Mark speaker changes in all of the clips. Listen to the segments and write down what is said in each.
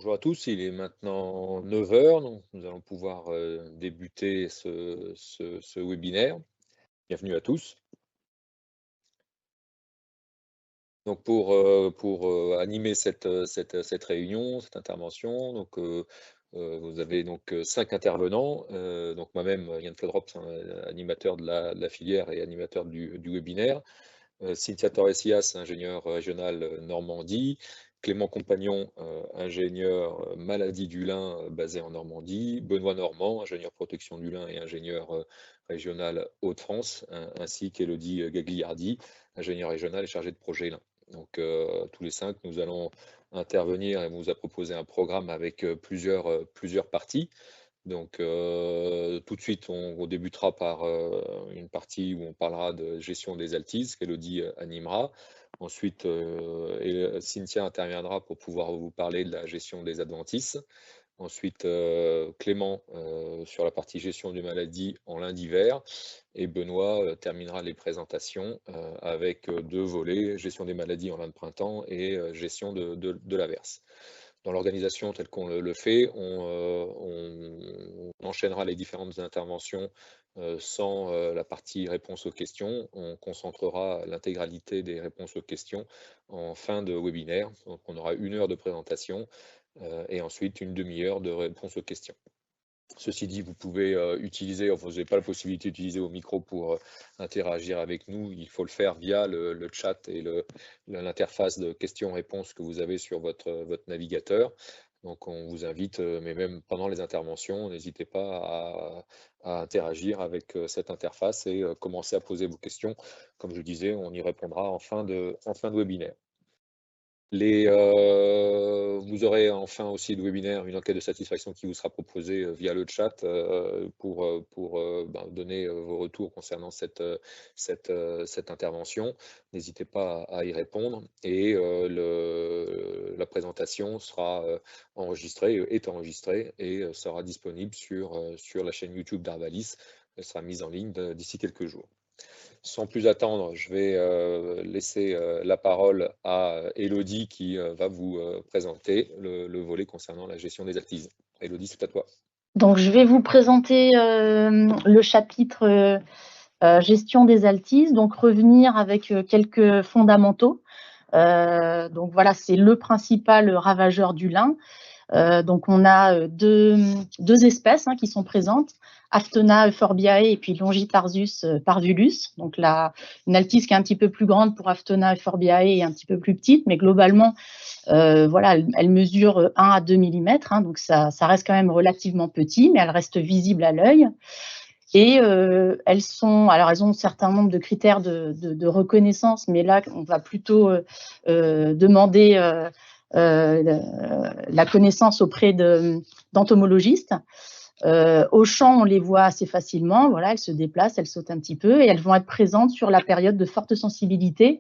Speaker 1: Bonjour à tous, il est maintenant 9 heures, donc nous allons pouvoir débuter ce webinaire. Bienvenue à tous. Donc pour animer cette réunion, cette intervention, donc, vous avez donc 5 intervenants, donc moi-même, Yann Flodrop, animateur de la filière et animateur du webinaire. Cynthia Torresias, ingénieur régional Normandie, Clément Compagnon, ingénieur maladie du lin basé en Normandie, Benoît Normand, ingénieur protection du lin et ingénieur régional Hauts-de-France, ainsi qu'Élodie Gagliardi, ingénieur régional et chargé de projet lin. Donc tous les 5, nous allons intervenir et on vous a proposé un programme avec plusieurs parties. Donc tout de suite, on débutera par une partie où on parlera de gestion des altises, qu'Élodie animera. Ensuite, Cynthia interviendra pour pouvoir vous parler de la gestion des adventices. Ensuite, Clément sur la partie gestion des maladies en lin d'hiver. Et Benoît terminera les présentations avec 2 volets, gestion des maladies en lin de printemps et gestion de l'averse. Dans l'organisation telle qu'on le fait, on enchaînera les différentes interventions sans la partie réponse aux questions. On concentrera l'intégralité des réponses aux questions en fin de webinaire. Donc on aura 1 heure de présentation et ensuite une demi-heure de réponse aux questions. Ceci dit, vous pouvez utiliser, enfin, vous n'avez pas la possibilité d'utiliser vos micros pour interagir avec nous. Il faut le faire via le chat et l'interface de questions-réponses que vous avez sur votre navigateur. Donc on vous invite, mais même pendant les interventions, n'hésitez pas à interagir avec cette interface et commencer à poser vos questions. Comme je le disais, on y répondra en fin de webinaire. Vous aurez en fin aussi de webinaire une enquête de satisfaction qui vous sera proposée via le chat pour donner vos retours concernant cette intervention. N'hésitez pas à y répondre et la présentation sera est enregistrée et sera disponible sur la chaîne YouTube d'Arvalis. Elle sera mise en ligne d'ici quelques jours. Sans plus attendre, je vais laisser la parole à Élodie qui va vous présenter le volet concernant la gestion des altises. Élodie, c'est à toi.
Speaker 2: Donc, je vais vous présenter le chapitre gestion des altises, donc revenir avec quelques fondamentaux. Donc voilà, c'est le principal ravageur du lin. Donc on a deux espèces qui sont présentes, Aphthona euphorbiae et puis Longitarsus parvulus. Donc là, une altise qui est un petit peu plus grande pour Aphthona euphorbiae et un petit peu plus petite, mais globalement, voilà, elle mesure 1 à 2 mm, donc ça reste quand même relativement petit, mais elle reste visible à l'œil. Et elles ont un certain nombre de critères de reconnaissance, mais là, on va plutôt demander la connaissance auprès d'entomologistes. Au champ, on les voit assez facilement, voilà, elles se déplacent, elles sautent un petit peu et elles vont être présentes sur la période de forte sensibilité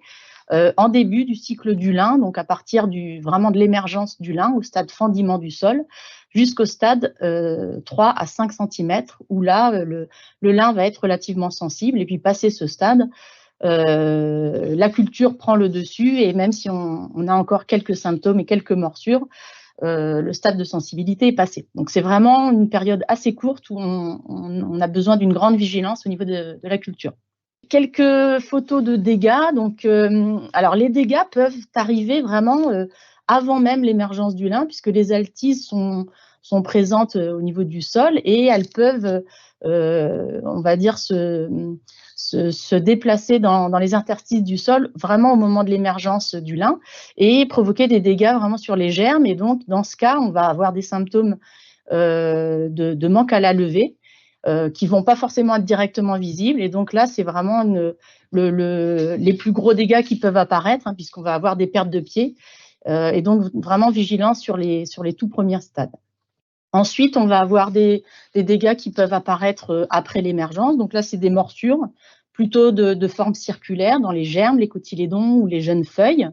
Speaker 2: en début du cycle du lin, donc à partir vraiment de l'émergence du lin au stade fendiment du sol, jusqu'au stade 3 à 5 cm, où là, le lin va être relativement sensible. Et puis, passé ce stade, la culture prend le dessus, et même si on a encore quelques symptômes et quelques morsures, le stade de sensibilité est passé. Donc, c'est vraiment une période assez courte où on a besoin d'une grande vigilance au niveau de la culture. Quelques photos de dégâts. Donc, alors les dégâts peuvent arriver vraiment avant même l'émergence du lin, puisque les altises sont présentes au niveau du sol et elles peuvent, on va dire, se déplacer dans les interstices du sol vraiment au moment de l'émergence du lin et provoquer des dégâts vraiment sur les germes. Et donc, dans ce cas, on va avoir des symptômes de manque à la levée, qui ne vont pas forcément être directement visibles. Et donc là, c'est vraiment les plus gros dégâts qui peuvent apparaître, puisqu'on va avoir des pertes de pieds. Et donc, vraiment vigilance sur les tout premiers stades. Ensuite, on va avoir des dégâts qui peuvent apparaître après l'émergence. Donc là, c'est des morsures, plutôt de forme circulaire dans les germes, les cotylédons ou les jeunes feuilles.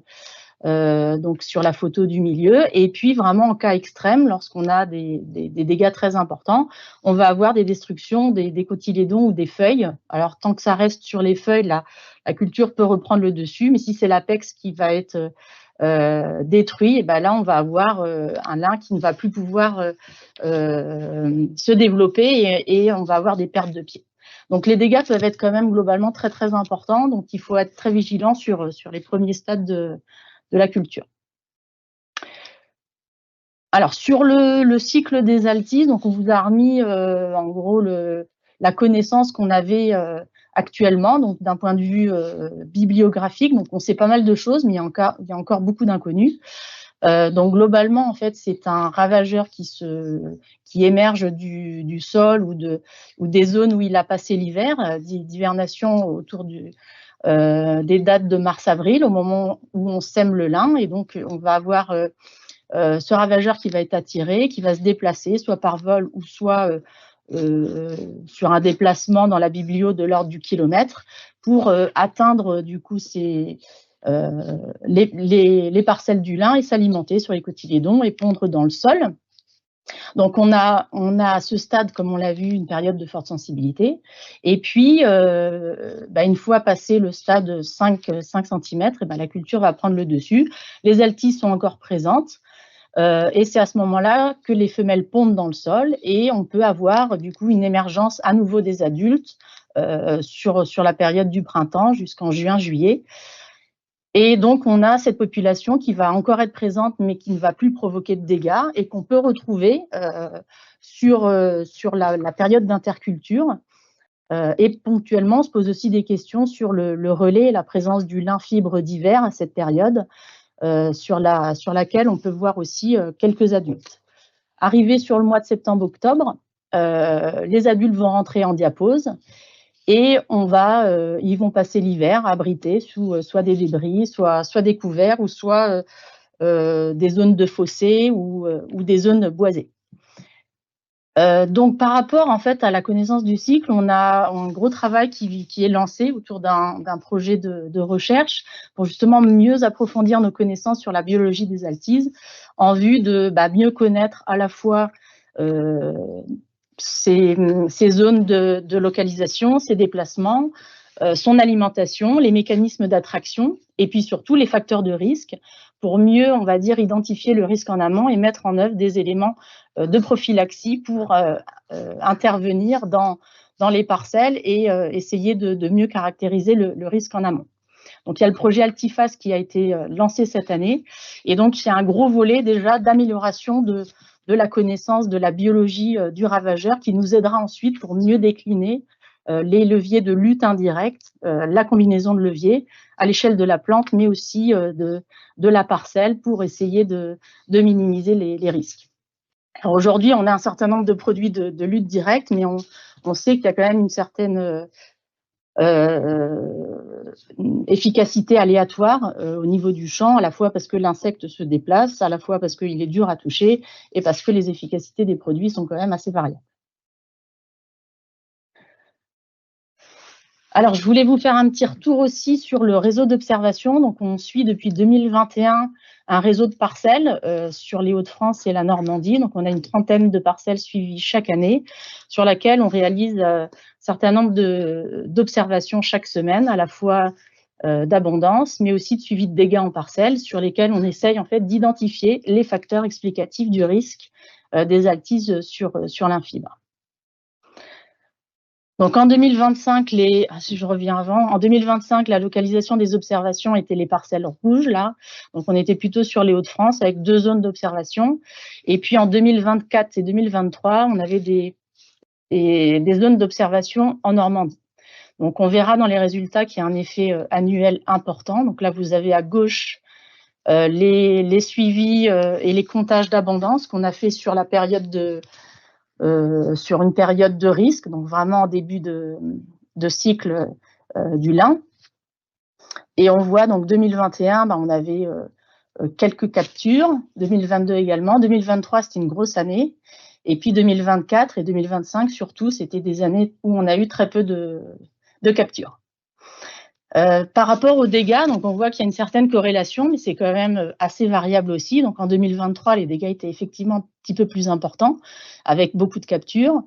Speaker 2: Donc sur la photo du milieu. Et puis vraiment en cas extrême, lorsqu'on a des dégâts très importants, on va avoir des destructions des cotylédons ou des feuilles. Alors tant que ça reste sur les feuilles, la culture peut reprendre le dessus, mais si c'est l'apex qui va être détruit, et ben là on va avoir un lin qui ne va plus pouvoir se développer et on va avoir des pertes de pieds. Donc les dégâts peuvent être quand même globalement très très importants, donc il faut être très vigilant sur les premiers stades de la culture. Alors sur le cycle des altises, donc on vous a remis en gros la connaissance qu'on avait actuellement, donc d'un point de vue bibliographique. Donc on sait pas mal de choses, mais il y a encore beaucoup d'inconnus. Donc globalement, en fait, c'est un ravageur qui émerge du sol ou des zones où il a passé l'hiver, d'hivernation autour des dates de mars-avril, au moment où on sème le lin. Et donc on va avoir ce ravageur qui va être attiré, qui va se déplacer, soit par vol ou soit sur un déplacement dans la biblio de l'ordre du kilomètre, pour atteindre du coup les parcelles du lin et s'alimenter sur les cotylédons et pondre dans le sol. Donc on a à ce stade, comme on l'a vu, une période de forte sensibilité. Et puis, une fois passé le stade 5 cm, la culture va prendre le dessus. Les altises sont encore présentes. Et c'est à ce moment-là que les femelles pondent dans le sol et on peut avoir du coup une émergence à nouveau des adultes sur la période du printemps jusqu'en juin-juillet. Et donc on a cette population qui va encore être présente mais qui ne va plus provoquer de dégâts et qu'on peut retrouver sur la période d'interculture. Et ponctuellement, on se pose aussi des questions sur le relais et la présence du lin fibre d'hiver à cette période. Sur laquelle on peut voir aussi quelques adultes. Arrivé sur le mois de septembre-octobre, les adultes vont rentrer en diapause et ils vont passer l'hiver abrités sous soit des débris, soit des couverts, ou soit des zones de fossés ou des zones boisées. Donc par rapport en fait à la connaissance du cycle, on a un gros travail qui est lancé autour d'un projet de recherche pour justement mieux approfondir nos connaissances sur la biologie des altises, en vue de mieux connaître à la fois ces zones de localisation, ces déplacements, son alimentation, les mécanismes d'attraction et puis surtout les facteurs de risque, pour mieux, on va dire, identifier le risque en amont et mettre en œuvre des éléments de prophylaxie pour intervenir dans les parcelles et essayer de mieux caractériser le risque en amont. Donc il y a le projet Altifas qui a été lancé cette année, et donc c'est un gros volet déjà d'amélioration de la connaissance de la biologie du ravageur, qui nous aidera ensuite pour mieux décliner les leviers de lutte indirecte, la combinaison de leviers à l'échelle de la plante, mais aussi de la parcelle, pour essayer de minimiser les risques. Alors aujourd'hui, on a un certain nombre de produits de lutte directe, mais on sait qu'il y a quand même une certaine efficacité aléatoire au niveau du champ, à la fois parce que l'insecte se déplace, à la fois parce qu'il est dur à toucher, et parce que les efficacités des produits sont quand même assez variables. Alors, je voulais vous faire un petit retour aussi sur le réseau d'observation. Donc, on suit depuis 2021 un réseau de parcelles sur les Hauts-de-France et la Normandie. Donc, on a une trentaine de parcelles suivies chaque année, sur laquelle on réalise un certain nombre d'observations chaque semaine, à la fois d'abondance, mais aussi de suivi de dégâts en parcelles, sur lesquels on essaye en fait d'identifier les facteurs explicatifs du risque des altises sur l'infibre. Donc en 2025, si je reviens avant, en 2025, la localisation des observations était les parcelles rouges, là. Donc on était plutôt sur les Hauts-de-France avec 2 zones d'observation. Et puis en 2024 et 2023, on avait des zones d'observation en Normandie. Donc on verra dans les résultats qu'il y a un effet annuel important. Donc là, vous avez à gauche les suivis et les comptages d'abondance qu'on a fait sur la période sur une période de risque, donc vraiment en début de cycle du lin. Et on voit donc 2021, on avait quelques captures, 2022 également, 2023 c'était une grosse année, et puis 2024 et 2025 surtout, c'était des années où on a eu très peu de captures. Par rapport aux dégâts, donc on voit qu'il y a une certaine corrélation, mais c'est quand même assez variable aussi. Donc en 2023, les dégâts étaient effectivement un petit peu plus importants, avec beaucoup de captures.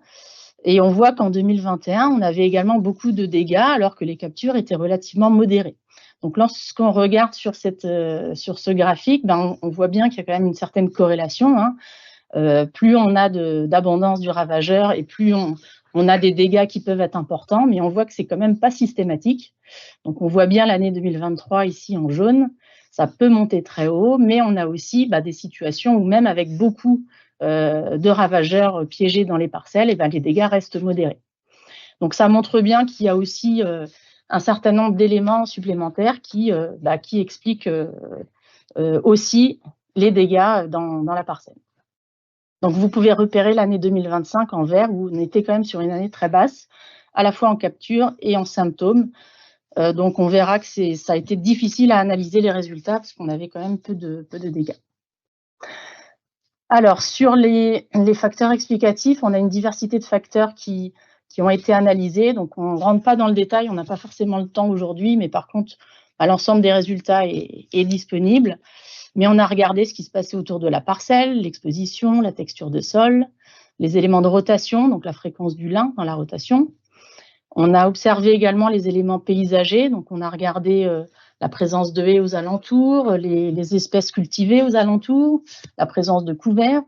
Speaker 2: Et on voit qu'en 2021, on avait également beaucoup de dégâts, alors que les captures étaient relativement modérées. Donc, lorsqu'on regarde sur ce graphique, ben, on voit bien qu'il y a quand même une certaine corrélation, hein. Plus on a d'abondance du ravageur et plus on a des dégâts qui peuvent être importants, mais on voit que c'est quand même pas systématique. Donc, on voit bien l'année 2023 ici en jaune, ça peut monter très haut, mais on a aussi des situations où même avec beaucoup de ravageurs piégés dans les parcelles, et les dégâts restent modérés. Donc, ça montre bien qu'il y a aussi un certain nombre d'éléments supplémentaires qui expliquent aussi les dégâts dans la parcelle. Donc, vous pouvez repérer l'année 2025 en vert, où on était quand même sur une année très basse, à la fois en capture et en symptômes. Donc, on verra que ça a été difficile à analyser les résultats, parce qu'on avait quand même peu de dégâts. Alors, sur les facteurs explicatifs, on a une diversité de facteurs qui ont été analysés. Donc, on ne rentre pas dans le détail, on n'a pas forcément le temps aujourd'hui, mais par contre, l'ensemble des résultats est disponible. Mais on a regardé ce qui se passait autour de la parcelle, l'exposition, la texture de sol, les éléments de rotation, donc la fréquence du lin dans la rotation. On a observé également les éléments paysagers, donc on a regardé la présence de haies aux alentours, les espèces cultivées aux alentours, la présence de couverts.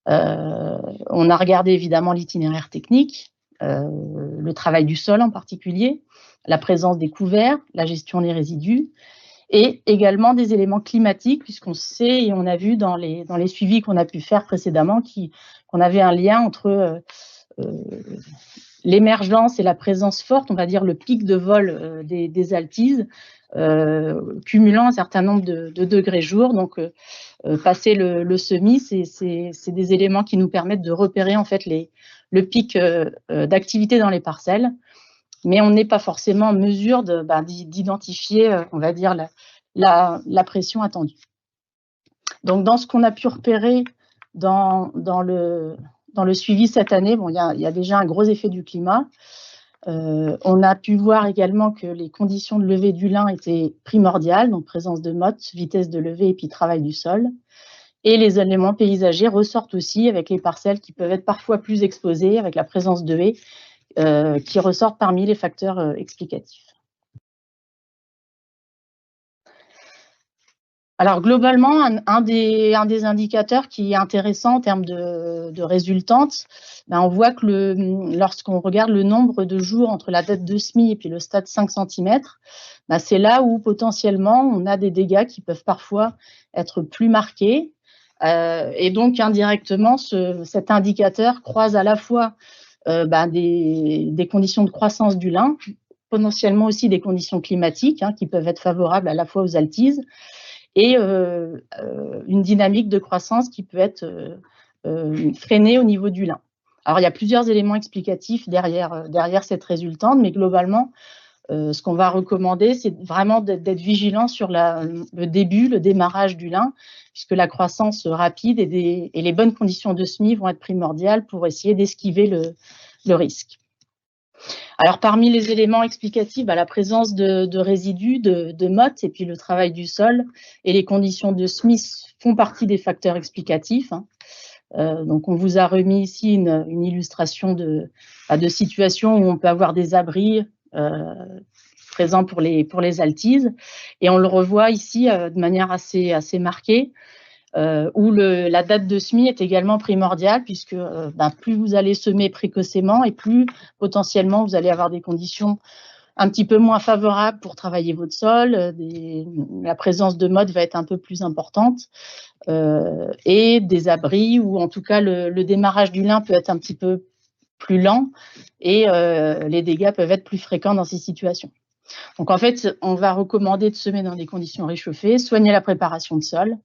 Speaker 2: On a regardé évidemment l'itinéraire technique, le travail du sol en particulier, la présence des couverts, la gestion des résidus, et également des éléments climatiques, puisqu'on sait et on a vu dans les suivis qu'on a pu faire précédemment qu'on avait un lien entre l'émergence et la présence forte, on va dire le pic de vol des altises, cumulant un certain nombre de degrés jour. Donc, passer le semis, c'est des éléments qui nous permettent de repérer en fait le pic d'activité dans les parcelles. Mais on n'est pas forcément en mesure d'identifier, on va dire, la pression attendue. Donc, dans ce qu'on a pu repérer dans le suivi cette année, bon, il y a déjà un gros effet du climat. On a pu voir également que les conditions de levée du lin étaient primordiales, donc présence de motte, vitesse de levée et puis travail du sol. Et les éléments paysagers ressortent aussi avec les parcelles qui peuvent être parfois plus exposées, avec la présence de haies, qui ressortent parmi les facteurs explicatifs. Alors globalement, un des indicateurs qui est intéressant en termes de résultantes, on voit que lorsqu'on regarde le nombre de jours entre la date de semis et puis le stade 5 cm, c'est là où potentiellement on a des dégâts qui peuvent parfois être plus marqués. Et donc indirectement, cet indicateur croise à la fois des conditions de croissance du lin, potentiellement aussi des conditions climatiques qui peuvent être favorables à la fois aux altises, et une dynamique de croissance qui peut être freinée au niveau du lin. Alors, il y a plusieurs éléments explicatifs derrière cette résultante, mais globalement, ce qu'on va recommander, c'est vraiment d'être vigilant sur le démarrage du lin, puisque la croissance rapide et les bonnes conditions de semis vont être primordiales pour essayer d'esquiver le risque. Alors, parmi les éléments explicatifs, la présence de résidus, de motte, et puis le travail du sol et les conditions de semis font partie des facteurs explicatifs. Donc, on vous a remis ici une illustration de situation où on peut avoir des abris présents pour les altises. Et on le revoit ici de manière assez marquée, où la date de semis est également primordiale, puisque plus vous allez semer précocement et plus potentiellement vous allez avoir des conditions un petit peu moins favorables pour travailler votre sol, la présence de motte va être un peu plus importante, et des abris, ou en tout cas le démarrage du lin peut être un petit peu plus lent, et les dégâts peuvent être plus fréquents dans ces situations. Donc en fait, on va recommander de semer dans des conditions réchauffées, soigner la préparation de sol.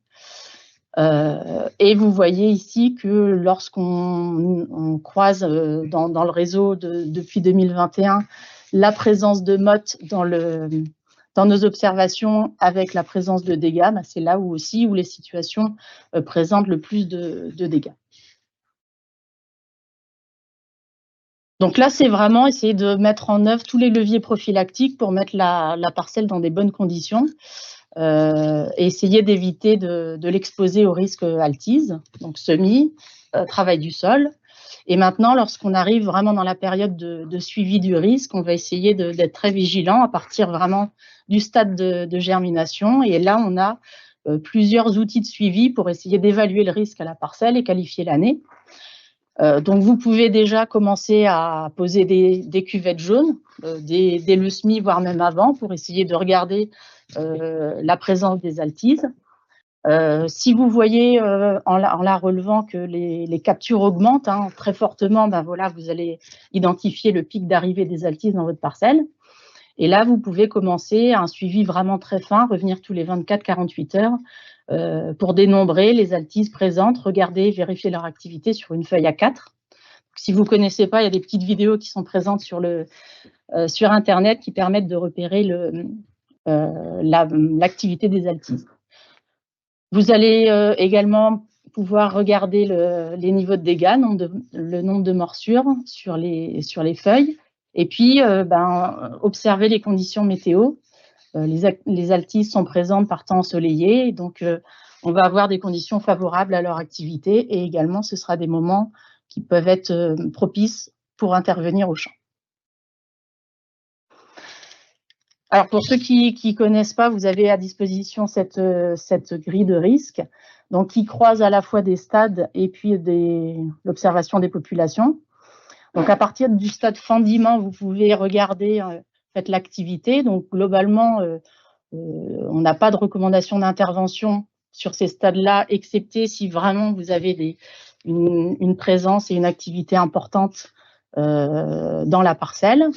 Speaker 2: Et vous voyez ici que lorsqu'on croise dans le réseau depuis 2021 la présence de motte dans nos observations avec la présence de dégâts, c'est là où les situations présentent le plus de dégâts. Donc là, c'est vraiment essayer de mettre en œuvre tous les leviers prophylactiques pour mettre la parcelle dans des bonnes conditions. Et essayer d'éviter de l'exposer au risque altise, donc semis, travail du sol, Et maintenant, lorsqu'on arrive vraiment dans la période de suivi du risque, on va essayer d'être très vigilant à partir vraiment du stade de germination. Et là, on a plusieurs outils de suivi pour essayer d'évaluer le risque à la parcelle et qualifier l'année. Donc, vous pouvez déjà commencer à poser des cuvettes jaunes dès le semis, voire même avant, pour essayer de regarder la présence des altises. Si vous voyez en la relevant que les captures augmentent très fortement, ben voilà, vous allez identifier le pic d'arrivée des altises dans votre parcelle. Et là, vous pouvez commencer un suivi vraiment très fin, revenir tous les 24-48 heures pour dénombrer les altises présentes, regarder, vérifier leur activité sur une feuille A4. Si vous ne connaissez pas, il y a des petites vidéos qui sont présentes sur Internet qui permettent de repérer l'activité des altises. Vous allez également pouvoir regarder les niveaux de dégâts, le nombre de morsures sur les feuilles, et puis observer les conditions météo. Les altises sont présentes par temps ensoleillé, donc on va avoir des conditions favorables à leur activité, et également ce sera des moments qui peuvent être propices pour intervenir au champ. Alors pour ceux qui ne connaissent pas, vous avez à disposition cette grille de risque, donc qui croise à la fois des stades et puis l'observation des populations. Donc à partir du stade fendiment, vous pouvez regarder l'activité. Donc globalement, on n'a pas de recommandation d'intervention sur ces stades-là, excepté si vraiment vous avez une présence et une activité importante dans la parcelle.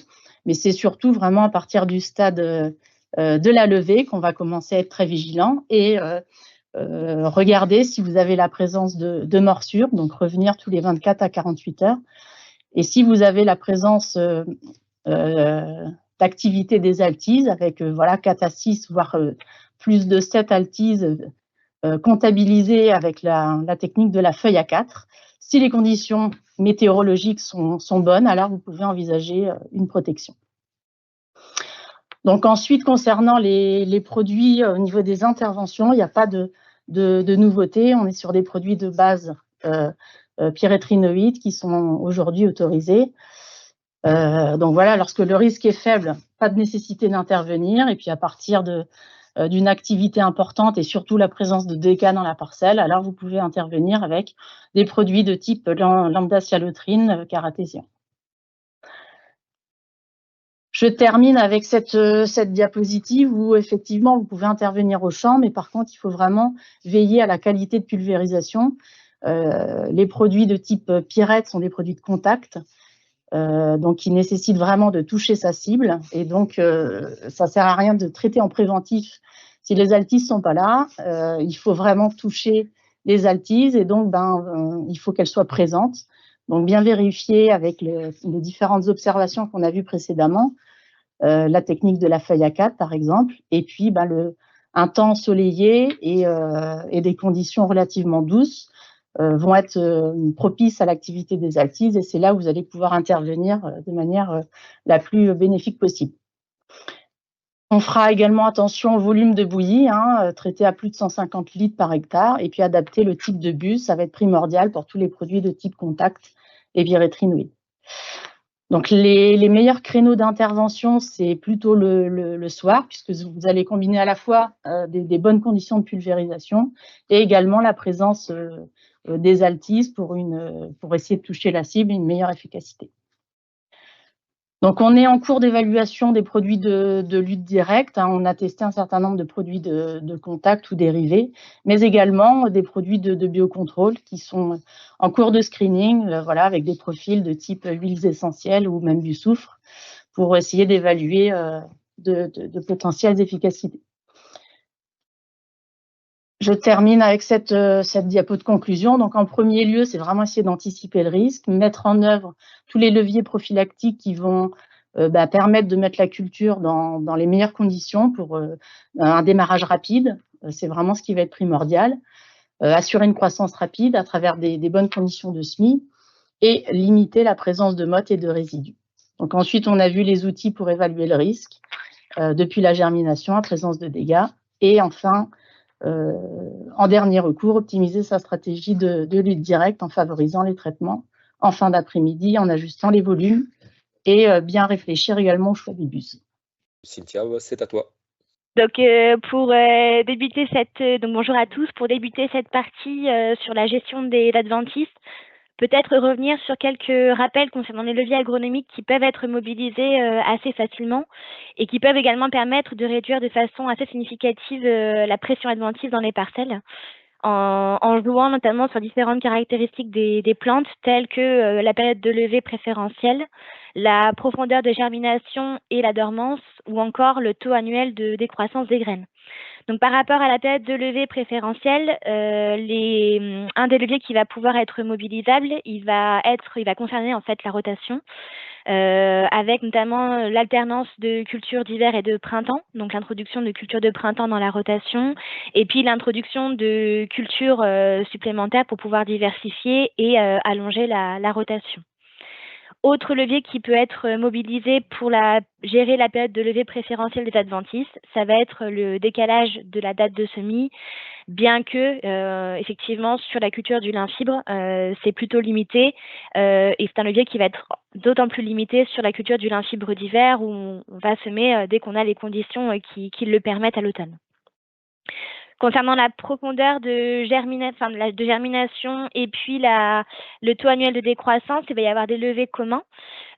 Speaker 2: Mais c'est surtout vraiment à partir du stade de la levée qu'on va commencer à être très vigilant et regarder si vous avez la présence de morsures, donc revenir tous les 24 à 48 heures. Et si vous avez la présence d'activité des altises, avec 4 à 6, voire plus de 7 altises comptabilisées avec la technique de la feuille A4, si les conditions météorologiques sont bonnes, alors vous pouvez envisager une protection. Donc ensuite, concernant les produits au niveau des interventions, il n'y a pas de nouveauté. On est sur des produits de base pyrétrinoïdes qui sont aujourd'hui autorisés. Donc voilà, lorsque le risque est faible, pas de nécessité d'intervenir. Et puis à partir d'une activité importante et surtout la présence de dégâts dans la parcelle, alors vous pouvez intervenir avec des produits de type lambda-cyalotrine caratésian. Je termine avec cette diapositive où effectivement vous pouvez intervenir au champ, mais par contre il faut vraiment veiller à la qualité de pulvérisation. Les produits de type Pyrette sont des produits de contact, donc qui nécessitent vraiment de toucher sa cible, et donc ça ne sert à rien de traiter en préventif si les altises ne sont pas là. Il faut vraiment toucher les altises, et donc il faut qu'elles soient présentes. Donc bien vérifier avec les différentes observations qu'on a vues précédemment, la technique de la feuille A4 par exemple, et puis un temps ensoleillé et des conditions relativement douces vont être propices à l'activité des altises, et c'est là où vous allez pouvoir intervenir de manière la plus bénéfique possible. On fera également attention au volume de bouillie, traité à plus de 150 litres par hectare, et puis adapter le type de buse, ça va être primordial pour tous les produits de type contact et pyrétrinoïdes. Donc les meilleurs créneaux d'intervention, c'est plutôt le soir, puisque vous allez combiner à la fois des bonnes conditions de pulvérisation et également la présence des altises pour essayer de toucher la cible, une meilleure efficacité. Donc on est en cours d'évaluation des produits de lutte directe. On a testé un certain nombre de produits de contact ou dérivés, mais également des produits de biocontrôle qui sont en cours de screening, avec des profils de type huiles essentielles ou même du soufre, pour essayer d'évaluer de potentielles efficacités. Je termine avec cette diapo de conclusion. Donc, en premier lieu, c'est vraiment essayer d'anticiper le risque, mettre en œuvre tous les leviers prophylactiques qui vont permettre de mettre la culture dans les meilleures conditions pour un démarrage rapide. C'est vraiment ce qui va être primordial. Assurer une croissance rapide à travers des bonnes conditions de semis et limiter la présence de mottes et de résidus. Donc, ensuite, on a vu les outils pour évaluer le risque, depuis la germination à présence de dégâts, et enfin, en dernier recours, optimiser sa stratégie de lutte directe en favorisant les traitements en fin d'après-midi en ajustant les volumes et bien réfléchir également au choix des bus.
Speaker 1: Cynthia, c'est à toi.
Speaker 3: Donc, débuter donc bonjour à tous. Pour débuter cette partie sur la gestion des adventistes, peut-être revenir sur quelques rappels concernant les leviers agronomiques qui peuvent être mobilisés assez facilement et qui peuvent également permettre de réduire de façon assez significative la pression adventiste dans les parcelles, en jouant notamment sur différentes caractéristiques des plantes, telles que la période de levée préférentielle, la profondeur de germination et la dormance, ou encore le taux annuel de décroissance des graines. Donc, par rapport à la période de levée préférentielle, un des leviers qui va pouvoir être mobilisable, il va concerner en fait la rotation, avec notamment l'alternance de cultures d'hiver et de printemps, donc l'introduction de cultures de printemps dans la rotation, et puis l'introduction de cultures supplémentaires pour pouvoir diversifier et allonger la rotation. Autre levier qui peut être mobilisé pour gérer la période de levée préférentielle des adventistes, ça va être le décalage de la date de semis, bien que effectivement sur la culture du lin fibre, c'est plutôt limité, et c'est un levier qui va être d'autant plus limité sur la culture du lin fibre d'hiver où on va semer dès qu'on a les conditions qui le permettent à l'automne. Concernant la profondeur de germination et puis le taux annuel de décroissance, il va y avoir des leviers communs,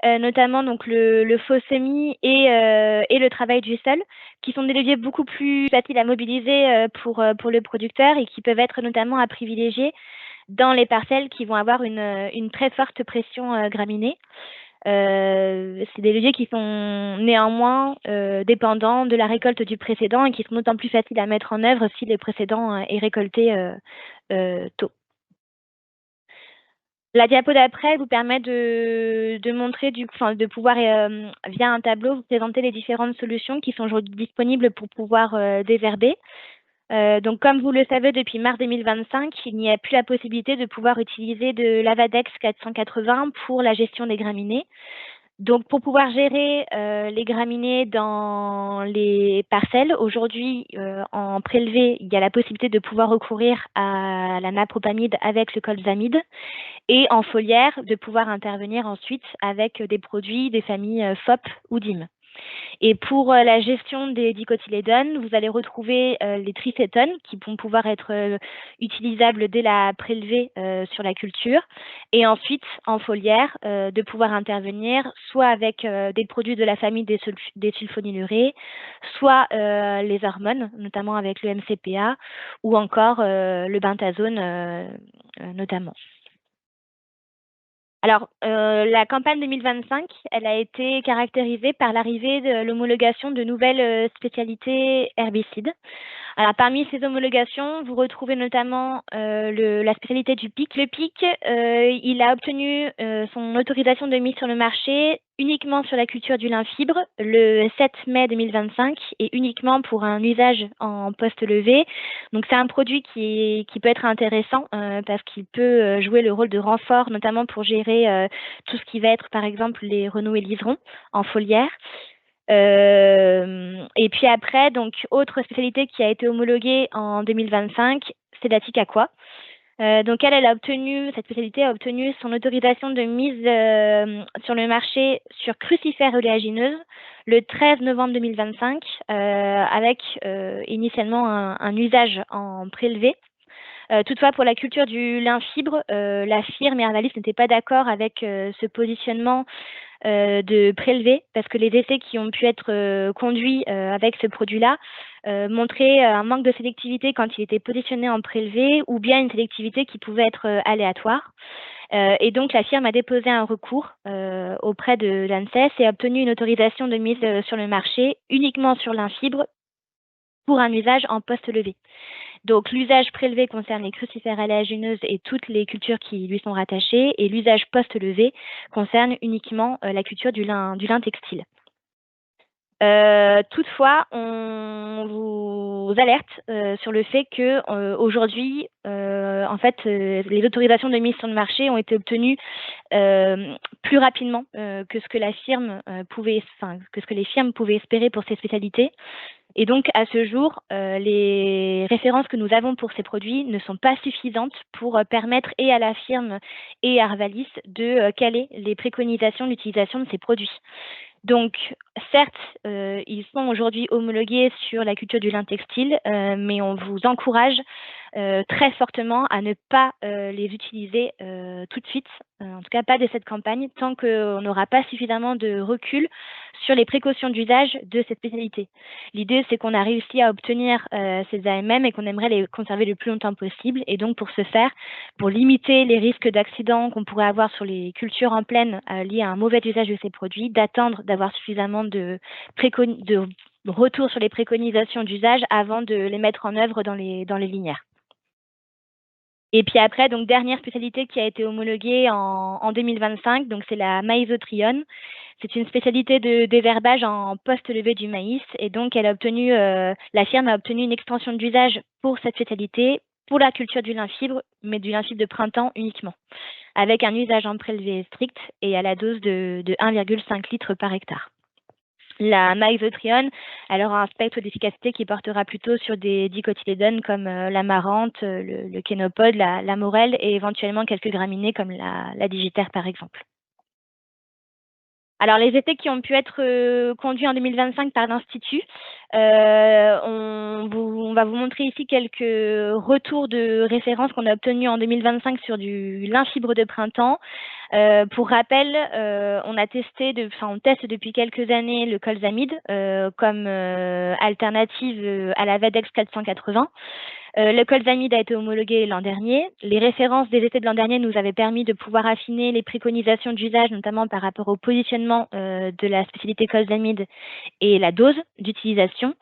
Speaker 3: notamment donc le faux semis et le travail du sol, qui sont des leviers beaucoup plus faciles à mobiliser pour le producteur et qui peuvent être notamment à privilégier dans les parcelles qui vont avoir une très forte pression graminée. C'est des leviers qui sont néanmoins dépendants de la récolte du précédent et qui sont d'autant plus faciles à mettre en œuvre si le précédent est récolté tôt. La diapo d'après vous permet de montrer, de pouvoir, via un tableau, vous présenter les différentes solutions qui sont aujourd'hui disponibles pour pouvoir désherber. Donc, comme vous le savez, depuis mars 2025, il n'y a plus la possibilité de pouvoir utiliser de l'Avadex 480 pour la gestion des graminées. Donc, pour pouvoir gérer les graminées dans les parcelles, aujourd'hui, en prélevé, il y a la possibilité de pouvoir recourir à la napropamide avec le colzamide et en foliaire, de pouvoir intervenir ensuite avec des produits des familles FOP ou DIM. Et pour la gestion des dicotylédones, vous allez retrouver les tricétones qui vont pouvoir être utilisables dès la prélevée sur la culture. Et ensuite, en foliaire, de pouvoir intervenir soit avec des produits de la famille des sulfonylurées, soit les hormones, notamment avec le MCPA, ou encore le bentazone notamment. Alors, la campagne 2025, elle a été caractérisée par l'arrivée de l'homologation de nouvelles spécialités herbicides. Alors, parmi ces homologations, vous retrouvez notamment la spécialité du PIC. Le PIC, il a obtenu son autorisation de mise sur le marché uniquement sur la culture du lin fibre le 7 mai 2025 et uniquement pour un usage en post-levée. Donc, c'est un produit qui peut être intéressant parce qu'il peut jouer le rôle de renfort, notamment pour gérer tout ce qui va être, par exemple, les renouds et liserons en foliaire. Et puis après, donc, autre spécialité qui a été homologuée en 2025, c'est la Ticaqua. Donc, cette spécialité a obtenu son autorisation de mise sur le marché sur crucifères oléagineuses le 13 novembre 2025, avec initialement un usage en prélevé. Toutefois, pour la culture du lin fibre, la firme Hervalis n'était pas d'accord avec ce positionnement de prélever, parce que les essais qui ont pu être conduits avec ce produit-là montraient un manque de sélectivité quand il était positionné en prélevé, ou bien une sélectivité qui pouvait être aléatoire. Et donc, la firme a déposé un recours auprès de l'ANSES et a obtenu une autorisation de mise sur le marché uniquement sur lin fibre pour un usage en post-levée. Donc, l'usage prélevé concerne les crucifères oléagineuses et toutes les cultures qui lui sont rattachées, et l'usage post-levé concerne uniquement la culture du lin textile. Toutefois, on vous vous alerte sur le fait que aujourd'hui, en fait, les autorisations de mise sur le marché ont été obtenues plus rapidement que ce que la firme que ce que les firmes pouvaient espérer pour ces spécialités. Et donc, à ce jour, les références que nous avons pour ces produits ne sont pas suffisantes pour permettre et à la firme et à Arvalis de caler les préconisations d'utilisation de ces produits. Donc, certes, ils sont aujourd'hui homologués sur la culture du lin textile, mais on vous encourage très fortement à ne pas les utiliser tout de suite, en tout cas pas de cette campagne, tant qu'on n'aura pas suffisamment de recul sur les précautions d'usage de ces spécialités. L'idée, c'est qu'on a réussi à obtenir ces AMM et qu'on aimerait les conserver le plus longtemps possible. Et donc, pour ce faire, pour limiter les risques d'accidents qu'on pourrait avoir sur les cultures en plaine liés à un mauvais usage de ces produits, d'attendre d'avoir suffisamment de retour sur les préconisations d'usage avant de les mettre en œuvre dans les linières. Et puis après, donc dernière spécialité qui a été homologuée en 2025, donc c'est la maïsotrione. C'est une spécialité de déverbage en post-levée du maïs et donc elle a obtenu, la firme a obtenu une extension d'usage pour cette spécialité pour la culture du lin fibre, mais du lin fibre de printemps uniquement, avec un usage en prélevé strict et à la dose de 1,5 litres par hectare. La maïsotrione, elle aura un spectre d'efficacité qui portera plutôt sur des dicotylédones comme l'amarante, le kénopode, la morelle et éventuellement quelques graminées comme la digitaire par exemple. Alors, les essais qui ont pu être conduits en 2025 par l'Institut, on va vous montrer ici quelques retours de référence qu'on a obtenus en 2025 sur du lin fibre de printemps. Pour rappel, on teste depuis quelques années le colzamide comme alternative à la Vedex 480. Le colzamide a été homologué l'an dernier. Les références des essais de l'an dernier nous avaient permis de pouvoir affiner les préconisations d'usage, notamment par rapport au positionnement de la spécialité colzamide et la dose d'utilisation.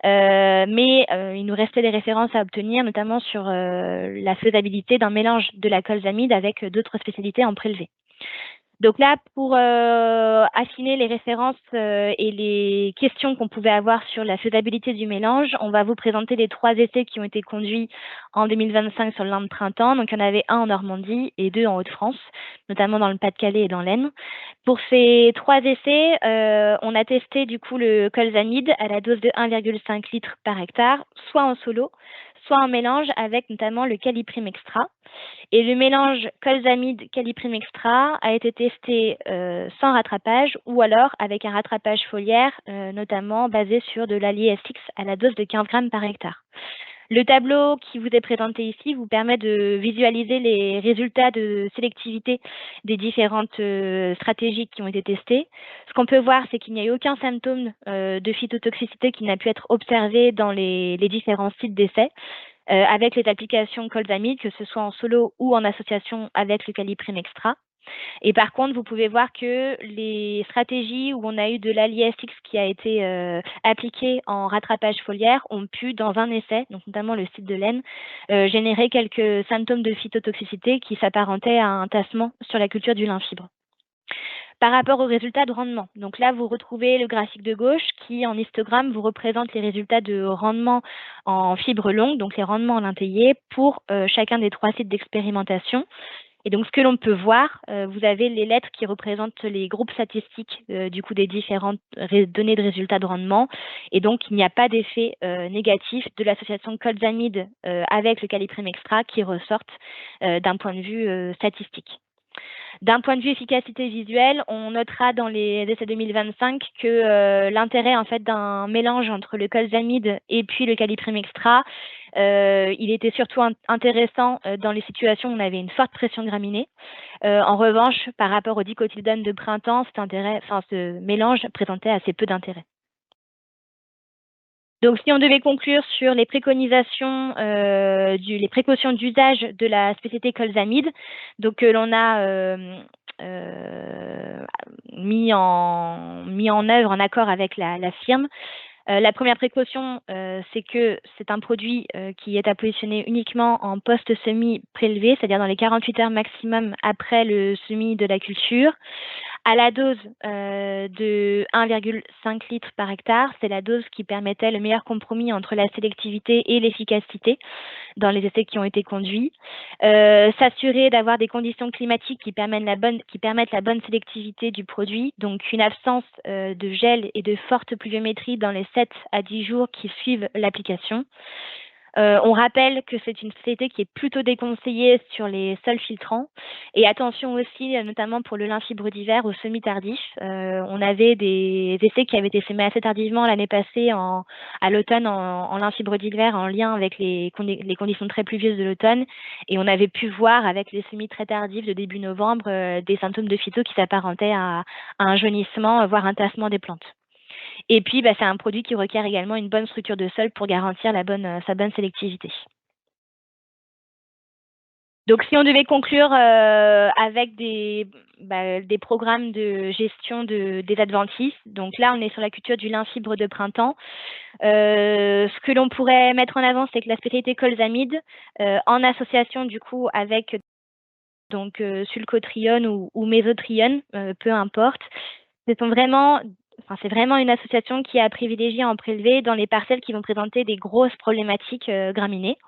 Speaker 3: Mais il nous restait des références à obtenir, notamment sur la faisabilité d'un mélange de la colzamide avec d'autres spécialités en prélevé. Donc là, pour affiner les références et les questions qu'on pouvait avoir sur la faisabilité du mélange, on va vous présenter les 3 essais qui ont été conduits en 2025 sur le lin de printemps. Donc, il y en avait un en Normandie et 2 en Hauts-de-France, notamment dans le Pas-de-Calais et dans l'Aisne. Pour ces 3 essais, on a testé du coup le colzamide à la dose de 1,5 litres par hectare, soit en solo, soit en mélange avec notamment le Caliprime Extra. Et le mélange colzamide Caliprime Extra a été testé sans rattrapage ou alors avec un rattrapage foliaire, notamment basé sur de l'AliSX à la dose de 15 grammes par hectare. Le tableau qui vous est présenté ici vous permet de visualiser les résultats de sélectivité des différentes stratégies qui ont été testées. Ce qu'on peut voir, c'est qu'il n'y a eu aucun symptôme de phytotoxicité qui n'a pu être observé dans les différents sites d'essai. Avec les applications colzamide, que ce soit en solo ou en association avec le Caliprime Extra. Et par contre, vous pouvez voir que les stratégies où on a eu de l'AliSX qui a été appliqué en rattrapage foliaire ont pu, dans un essai, donc notamment le site de l'Aisne, générer quelques symptômes de phytotoxicité qui s'apparentaient à un tassement sur la culture du lin fibre. Par rapport aux résultats de rendement. Donc là, vous retrouvez le graphique de gauche qui, en histogramme, vous représente les résultats de rendement en fibre longue, donc les rendements en lin taillé, pour chacun des 3 sites d'expérimentation. Et donc, ce que l'on peut voir, vous avez les lettres qui représentent les groupes statistiques du coup des différentes données de résultats de rendement. Et donc, il n'y a pas d'effet négatif de l'association colzamide avec le Caliprime Extra qui ressortent d'un point de vue statistique. D'un point de vue efficacité visuelle, on notera dans les essais 2025 que l'intérêt en fait d'un mélange entre le colzamide et puis le Caliprime Extra, il était surtout intéressant dans les situations où on avait une forte pression graminée. En revanche, par rapport au dicotylédone de printemps, ce mélange présentait assez peu d'intérêt. Donc, si on devait conclure sur les préconisations, les précautions d'usage de la spécialité colzamide, donc l'on a mis en œuvre en accord avec la firme. La première précaution, c'est que c'est un produit qui est à positionner uniquement en post-semis prélevé, c'est-à-dire dans les 48 heures maximum après le semis de la culture, à la dose de 1,5 litres par hectare. C'est la dose qui permettait le meilleur compromis entre la sélectivité et l'efficacité dans les essais qui ont été conduits. S'assurer d'avoir des conditions climatiques qui permettent la bonne sélectivité du produit, donc une absence de gel et de forte pluviométrie dans les 7 à 10 jours qui suivent l'application. On rappelle que c'est une société qui est plutôt déconseillée sur les sols filtrants. Et attention aussi, notamment pour le lin fibre d'hiver au semis tardif. On avait des essais qui avaient été semés assez tardivement l'année passée à l'automne en lin fibre d'hiver en lien avec les conditions très pluvieuses de l'automne. Et on avait pu voir avec les semis très tardifs de début novembre des symptômes de phyto qui s'apparentaient à un jaunissement, voire un tassement des plantes. Et puis, c'est un produit qui requiert également une bonne structure de sol pour garantir sa bonne sélectivité. Donc, si on devait conclure avec des programmes de gestion des adventices, donc là, on est sur la culture du lin fibre de printemps. Ce que l'on pourrait mettre en avant, c'est que la spécialité colzamide, en association du coup avec donc sulcotrione ou mésotrione, peu importe, c'est vraiment une association qui a privilégié en prélever dans les parcelles qui vont présenter des grosses problématiques graminées.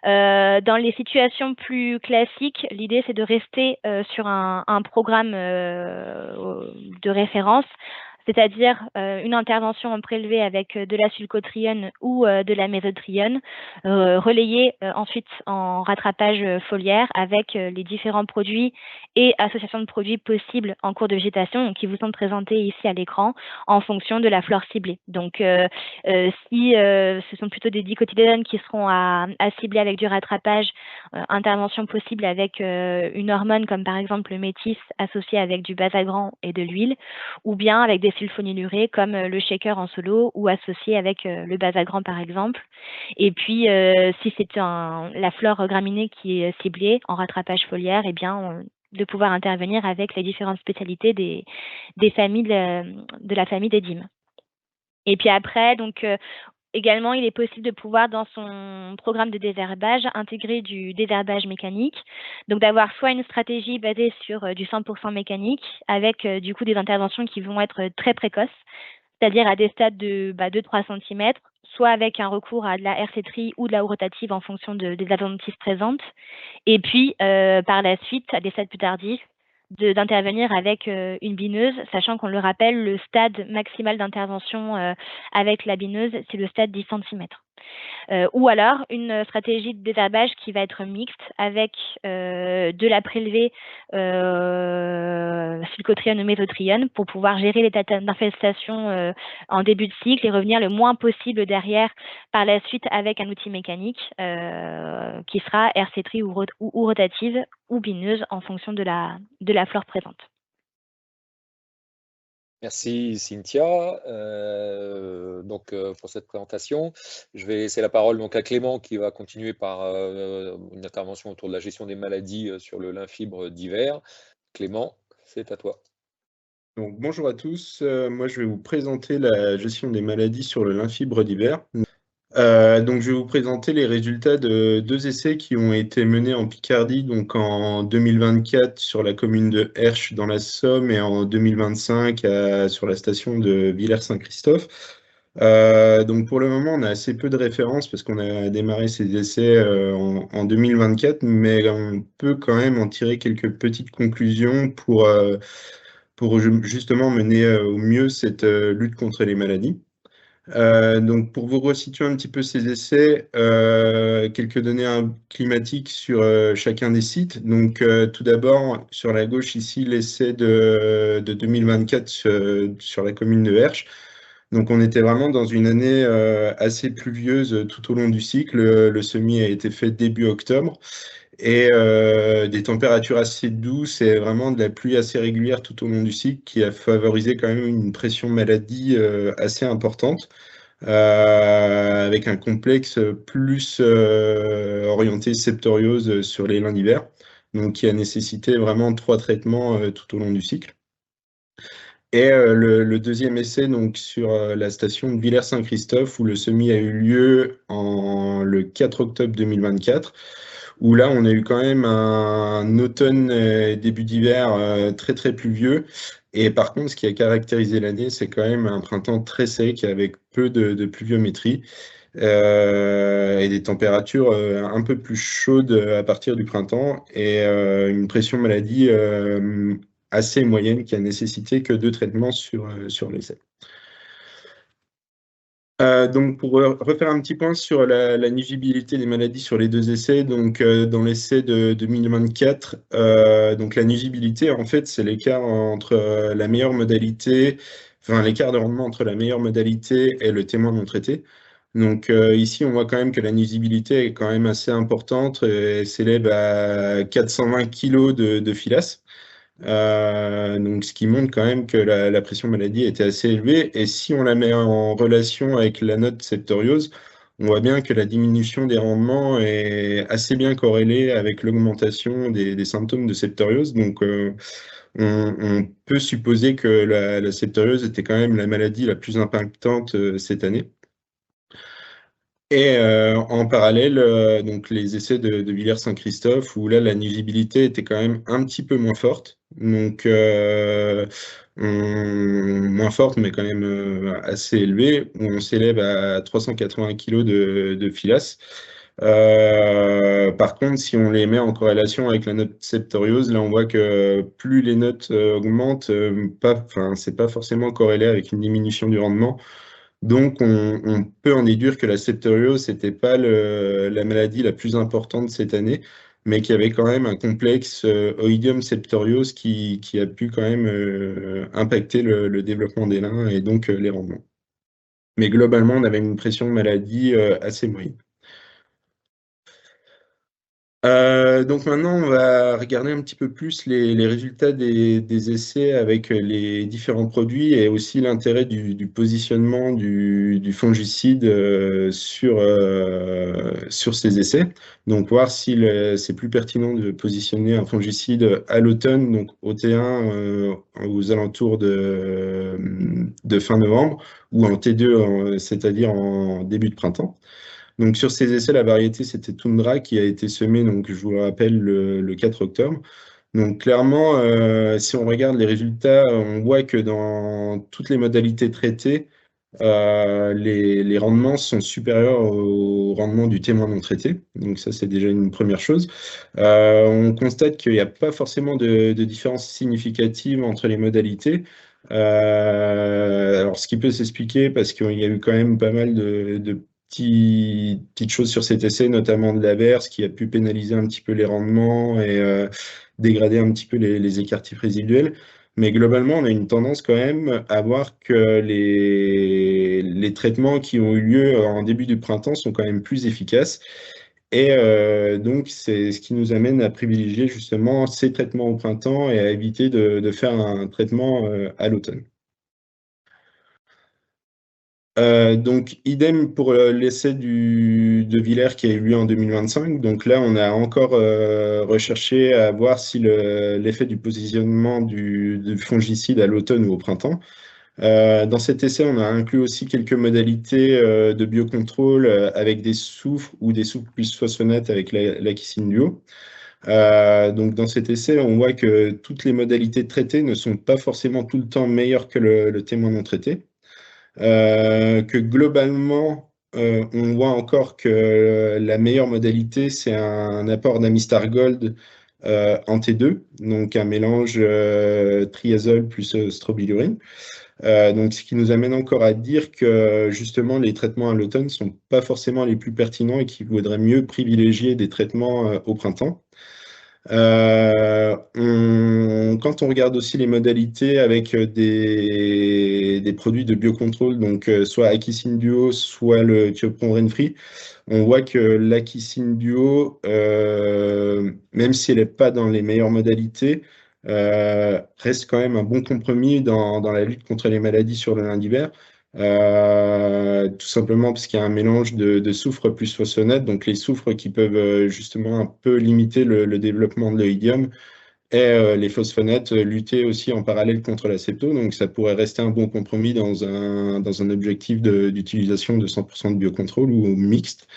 Speaker 3: Dans les situations plus classiques, l'idée c'est de rester sur un programme de référence, c'est-à-dire une intervention en prélevé avec de la sulcotrione ou de la mésotrione, relayée ensuite en rattrapage foliaire avec les différents produits et associations de produits possibles en cours de végétation, qui vous sont présentés ici à l'écran en fonction de la flore ciblée. Donc, si ce sont plutôt des dicotylédones qui seront à cibler avec du rattrapage, intervention possible avec une hormone comme par exemple le métis associé avec du basagran et de l'huile, ou bien avec des sulfonylurées comme le shaker en solo ou associé avec le basagran par exemple. Et puis, si c'est la flore graminée qui est ciblée en rattrapage foliaire, eh bien, de pouvoir intervenir avec les différentes spécialités des familles de la famille des dîmes. Et puis après, donc, également, il est possible de pouvoir, dans son programme de désherbage, intégrer du désherbage mécanique. Donc, d'avoir soit une stratégie basée sur du 100% mécanique, avec du coup des interventions qui vont être très précoces, c'est-à-dire à des stades de 2-3 cm, soit avec un recours à de la hercétrie ou de la rotative en fonction des adventices présentes. Et puis, par la suite, à des stades plus tardifs, d'intervenir avec une bineuse, sachant qu'on le rappelle, le stade maximal d'intervention avec la bineuse, c'est le stade 10 cm. Ou alors une stratégie de désherbage qui va être mixte avec de la prélevée sulcotrione ou mésotrione pour pouvoir gérer l'état d'infestation en début de cycle et revenir le moins possible derrière par la suite avec un outil mécanique qui sera hercétrie ou rotative ou bineuse en fonction de la flore présente.
Speaker 1: Merci Cynthia pour cette présentation. Je vais laisser la parole donc à Clément qui va continuer par une intervention autour de la gestion des maladies sur le lin fibre d'hiver. Clément, c'est à toi.
Speaker 4: Donc, bonjour à tous, moi je vais vous présenter la gestion des maladies sur le lin fibre d'hiver. Donc, je vais vous présenter les résultats de 2 essais qui ont été menés en Picardie, donc en 2024 sur la commune de Hersch dans la Somme et en 2025 sur la station de Villers-Saint-Christophe. Donc, pour le moment, on a assez peu de références parce qu'on a démarré ces essais en 2024, mais on peut quand même en tirer quelques petites conclusions pour justement mener au mieux cette lutte contre les maladies. Donc, pour vous resituer un petit peu ces essais, quelques données climatiques sur chacun des sites. Donc, tout d'abord, sur la gauche ici, l'essai de 2024 sur la commune de Hersch. Donc, on était vraiment dans une année assez pluvieuse tout au long du cycle. Le semis a été fait début octobre. Et des températures assez douces et vraiment de la pluie assez régulière tout au long du cycle qui a favorisé quand même une pression maladie assez importante avec un complexe plus orienté septoriose sur les lins d'hiver, donc qui a nécessité vraiment 3 traitements tout au long du cycle. Et le deuxième essai donc, sur la station de Villers-Saint-Christophe où le semis a eu lieu le 4 octobre 2024, où là, on a eu quand même un automne, début d'hiver très très pluvieux. Et par contre, ce qui a caractérisé l'année, c'est quand même un printemps très sec avec peu de pluviométrie et des températures un peu plus chaudes à partir du printemps et une pression maladie assez moyenne qui a nécessité que 2 traitements sur l'essai. Donc pour refaire un petit point sur la nuisibilité des maladies sur les 2 essais, donc dans l'essai de 2024, donc la nuisibilité en fait c'est l'écart entre la meilleure modalité, enfin l'écart de rendement entre la meilleure modalité et le témoin non traité. Donc ici on voit quand même que la nuisibilité est quand même assez importante et s'élève à 420 kg de filasse. Donc, ce qui montre quand même que la pression maladie était assez élevée. Et si on la met en relation avec la note septoriose, on voit bien que la diminution des rendements est assez bien corrélée avec l'augmentation des symptômes de septoriose. Donc, on peut supposer que la septoriose était quand même la maladie la plus impactante cette année. Et en parallèle, donc les essais de Villers-Saint-Christophe, où là, la nuisibilité était quand même un petit peu moins forte. Donc, moins forte, mais quand même assez élevée, où on s'élève à 380 kg de filasse. Par contre, si on les met en corrélation avec la note septoriose, là, on voit que plus les notes augmentent, c'est pas forcément corrélé avec une diminution du rendement. Donc, on peut en déduire que la septoriose, n'était pas la maladie la plus importante cette année, mais qu'il y avait quand même un complexe oïdium septoriose qui a pu quand même impacter le développement des reins et donc les rendements. Mais globalement, on avait une pression de maladie assez moyenne. Donc maintenant, on va regarder un petit peu plus les résultats des essais avec les différents produits et aussi l'intérêt du positionnement du fongicide sur ces essais. Donc voir si c'est plus pertinent de positionner un fongicide à l'automne, donc au T1 aux alentours de fin novembre, ou en T2, c'est-à-dire en début de printemps. Donc sur ces essais, la variété, c'était Tundra qui a été semée, donc je vous le rappelle, le 4 octobre. Donc clairement, si on regarde les résultats, on voit que dans toutes les modalités traitées, les rendements sont supérieurs au rendement du témoin non traité. Donc ça, c'est déjà une première chose. On constate qu'il n'y a pas forcément de différence significative entre les modalités. Alors, ce qui peut s'expliquer parce qu'il y a eu quand même pas mal de petites choses sur cet essai, notamment de l'averse qui a pu pénaliser un petit peu les rendements et dégrader un petit peu les écartifs résiduels. Mais globalement, on a une tendance quand même à voir que les traitements qui ont eu lieu en début du printemps sont quand même plus efficaces. Et donc, c'est ce qui nous amène à privilégier justement ces traitements au printemps et à éviter de faire un traitement à l'automne. Donc, idem pour l'essai de Villers qui a eu lieu en 2025. Donc là, on a encore recherché à voir si l'effet du positionnement du fongicide à l'automne ou au printemps. Dans cet essai, on a inclus aussi quelques modalités de biocontrôle avec des soufres ou des soufres plus phosphonates avec l'Akicine Duo. Donc dans cet essai, on voit que toutes les modalités traitées ne sont pas forcément tout le temps meilleures que le témoin non traité. Que globalement, on voit encore que la meilleure modalité, c'est un apport d'Amistar Gold en T2, donc un mélange triazole plus strobilurine. Donc, ce qui nous amène encore à dire que justement les traitements à l'automne ne sont pas forcément les plus pertinents et qu'il vaudrait mieux privilégier des traitements au printemps. Quand on regarde aussi les modalités avec des produits de biocontrôle, donc soit Akicine Duo, soit le Thiopron Renfree, on voit que l'Akicine Duo, même si elle n'est pas dans les meilleures modalités, reste quand même un bon compromis dans la lutte contre les maladies sur le lin d'hiver. Tout simplement parce qu'il y a un mélange de soufre plus phosphonate, donc les soufres qui peuvent justement un peu limiter le développement de l'oïdium et les phosphonates lutter aussi en parallèle contre la septo, donc ça pourrait rester un bon compromis dans un objectif d'utilisation de 100% de biocontrôle ou mixte.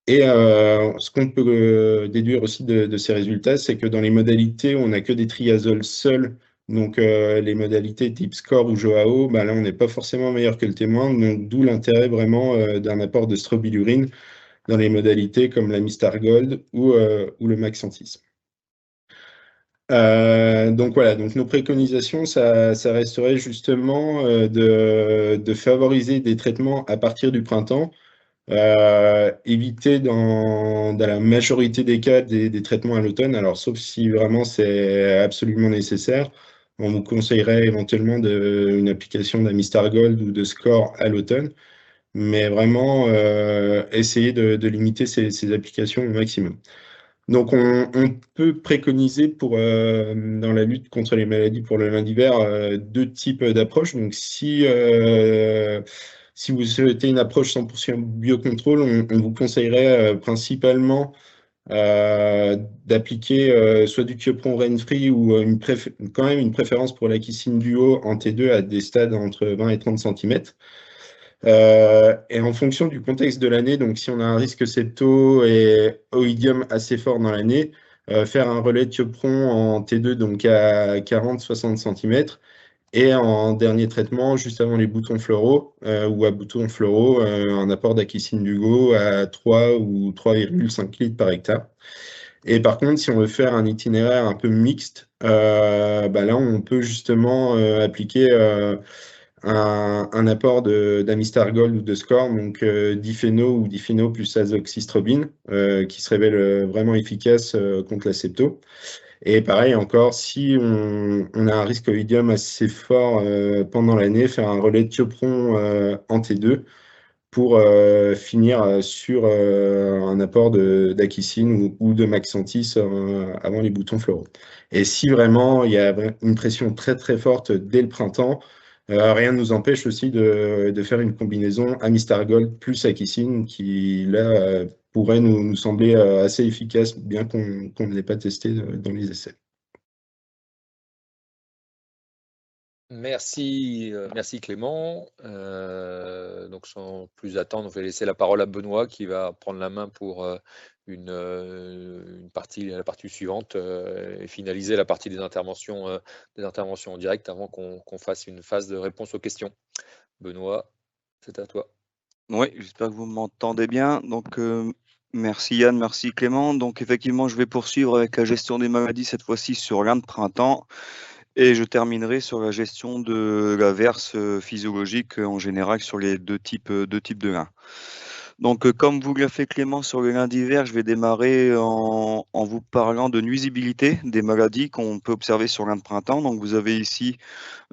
Speaker 4: Et ce qu'on peut déduire aussi de ces résultats, c'est que dans les modalités où on n'a que des triazoles seuls, donc les modalités type score ou Joao, là on n'est pas forcément meilleur que le témoin, donc d'où l'intérêt vraiment d'un apport de strobilurine dans les modalités comme la Mistargold ou le Maxentis. Donc voilà, donc nos préconisations, ça resterait justement de favoriser des traitements à partir du printemps, éviter dans la majorité des cas des traitements à l'automne, alors sauf si vraiment c'est absolument nécessaire, on vous conseillerait éventuellement une application d'Amistargold ou de Score à l'automne, mais vraiment essayer de limiter ces applications au maximum. Donc, on peut préconiser dans la lutte contre les maladies pour le lin d'hiver deux types d'approches. Donc, si vous souhaitez une approche 100% biocontrôle, on vous conseillerait principalement d'appliquer soit du thiopron rain-free ou quand même une préférence pour l'acicine duo en T2 à des stades entre 20 et 30 cm. Et en fonction du contexte de l'année, donc si on a un risque septo et oïdium assez fort dans l'année, faire un relais thiopron en T2 donc à 40-60 cm et en dernier traitement, juste avant les boutons fleuraux ou à boutons fleuraux, un apport d'acicine Dugo à 3 ou 3,5 litres par hectare. Et par contre, si on veut faire un itinéraire un peu mixte, là on peut justement appliquer un apport d'Amistargold ou de Score, donc diphéno ou diphéno plus azoxystrobine, qui se révèle vraiment efficace contre la septo. Et pareil encore, si on a un risque oïdium assez fort pendant l'année, faire un relais de thiopron en T2 pour finir sur un apport d'acicine ou de Maxentis avant les boutons floraux. Et si vraiment il y a une pression très très forte dès le printemps, rien ne nous empêche aussi de faire une combinaison Amistargold plus acicine qui là pourrait nous sembler assez efficace, bien qu'on ne l'ait pas testé dans les essais.
Speaker 1: Merci Clément. Donc sans plus attendre, je vais laisser la parole à Benoît qui va prendre la main pour la partie suivante et finaliser la partie des interventions en direct avant qu'on fasse une phase de réponse aux questions. Benoît, c'est à toi.
Speaker 5: Oui, j'espère que vous m'entendez bien. Donc, merci Yann, merci Clément. Donc, effectivement, je vais poursuivre avec la gestion des maladies, cette fois-ci sur l'Inde printemps. Et je terminerai sur la gestion de la verse physiologique en général sur les deux types de lin. Donc, comme vous l'a fait Clément sur le lin d'hiver, je vais démarrer en vous parlant de nuisibilité des maladies qu'on peut observer sur l'Inde printemps. Donc, vous avez ici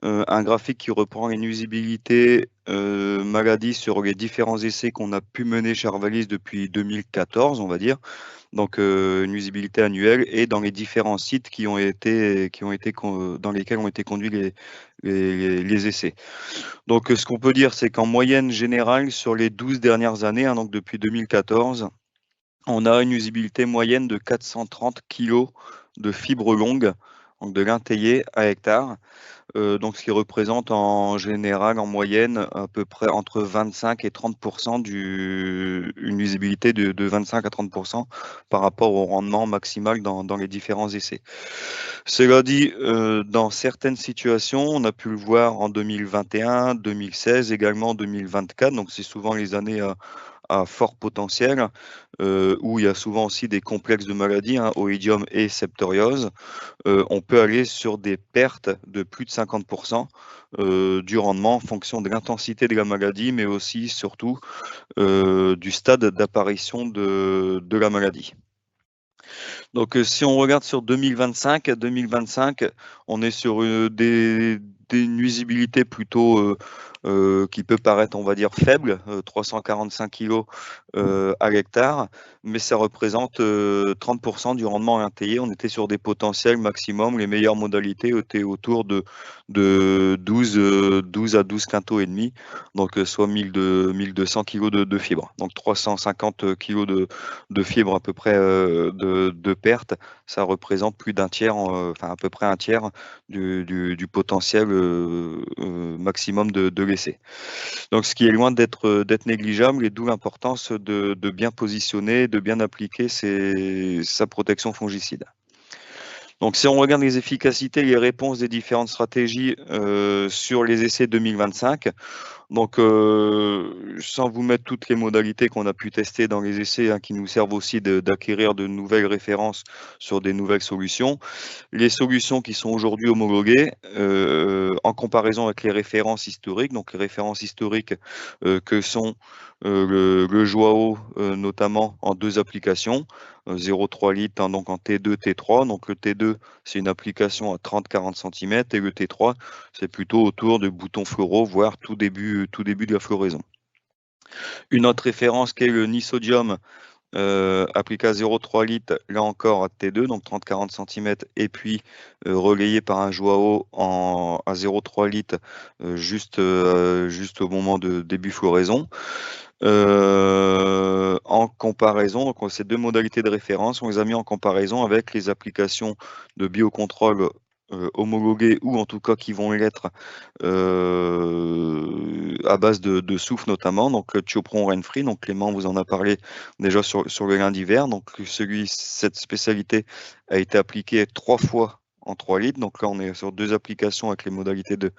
Speaker 5: un graphique qui reprend les nuisibilités maladies sur les différents essais qu'on a pu mener chez Arvalis depuis 2014, on va dire. Donc, nuisibilité annuelle et dans les différents sites dans lesquels ont été conduits les essais. Donc, ce qu'on peut dire, c'est qu'en moyenne générale, sur les 12 dernières années, donc depuis 2014, on a une nuisibilité moyenne de 430 kg de fibres longues, donc de lin taillé à hectare. Donc, ce qui représente en général, en moyenne, à peu près entre 25 et 30% une nuisibilité de 25 à 30% par rapport au rendement maximal dans les différents essais. Cela dit, dans certaines situations, on a pu le voir en 2021, 2016, également en 2024, donc c'est souvent les années à fort potentiel, où il y a souvent aussi des complexes de maladies, oïdium et septoriose, on peut aller sur des pertes de plus de 50% du rendement en fonction de l'intensité de la maladie, mais aussi surtout du stade d'apparition de la maladie. Donc, si on regarde sur 2025, on est sur des nuisibilités plutôt qui peut paraître, on va dire, faible, 345 kg à l'hectare, mais ça représente 30% du rendement intaillé. On était sur des potentiels maximum. Les meilleures modalités étaient autour de 12 à 12 quintaux et demi, donc soit 1200 kg de fibres. Donc 350 kg de fibres à peu près de perte, ça représente plus d'un tiers, enfin à peu près un tiers du potentiel maximum de l'essai. Donc, ce qui est loin d'être négligeable, et d'où l'importance de bien positionner, de bien appliquer sa protection fongicide. Donc, si on regarde les efficacités, les réponses des différentes stratégies sur les essais 2025, donc sans vous mettre toutes les modalités qu'on a pu tester dans les essais, qui nous servent aussi d'acquérir de nouvelles références sur des nouvelles solutions, les solutions qui sont aujourd'hui homologuées en comparaison avec les références historiques, donc les références historiques que sont le Joao, notamment en 2 applications, 0,3 litres, donc en T2, T3. Donc le T2, c'est une application à 30-40 cm et le T3, c'est plutôt autour de boutons floraux, voire tout début de la floraison. Une autre référence qui est le Nisodium, appliqué à 0,3 litres, là encore à T2, donc 30-40 cm, et puis relayé par un Joao à 0,3 litres, juste au moment de début floraison. En comparaison, donc ces 2 modalités de référence, on les a mis en comparaison avec les applications de biocontrôle homologués, ou en tout cas qui vont l'être à base de soufre notamment, donc le Thiopron Renfree. Donc Clément vous en a parlé déjà sur le lundi vert. Donc cette spécialité a été appliquée 3 fois en 3 litres. Donc là, on est sur 2 applications avec les modalités de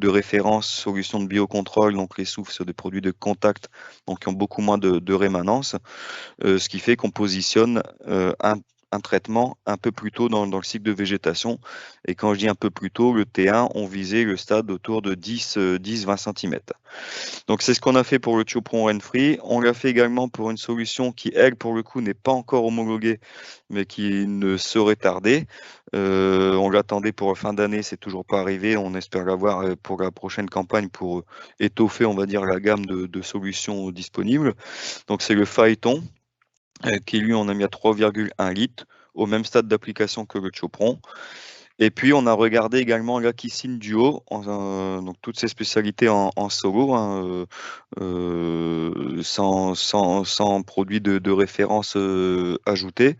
Speaker 5: référence, solutions de biocontrôle. Donc les soufres sur des produits de contact, donc qui ont beaucoup moins de rémanence, ce qui fait qu'on positionne un traitement un peu plus tôt dans le cycle de végétation. Et quand je dis un peu plus tôt, le T1, on visait le stade autour de 10-20 cm. Donc c'est ce qu'on a fait pour le Thiopron Renfree. On l'a fait également pour une solution qui, elle, pour le coup, n'est pas encore homologuée, mais qui ne saurait tarder. On l'attendait pour la fin d'année, c'est toujours pas arrivé. On espère l'avoir pour la prochaine campagne pour étoffer, on va dire, la gamme de solutions disponibles. Donc c'est le Phaéton, qui lui, on a mis à 3,1 litres, au même stade d'application que le Thiopron. Et puis, on a regardé également l'Akisine Duo, donc toutes ces spécialités en solo, sans produit de référence ajouté.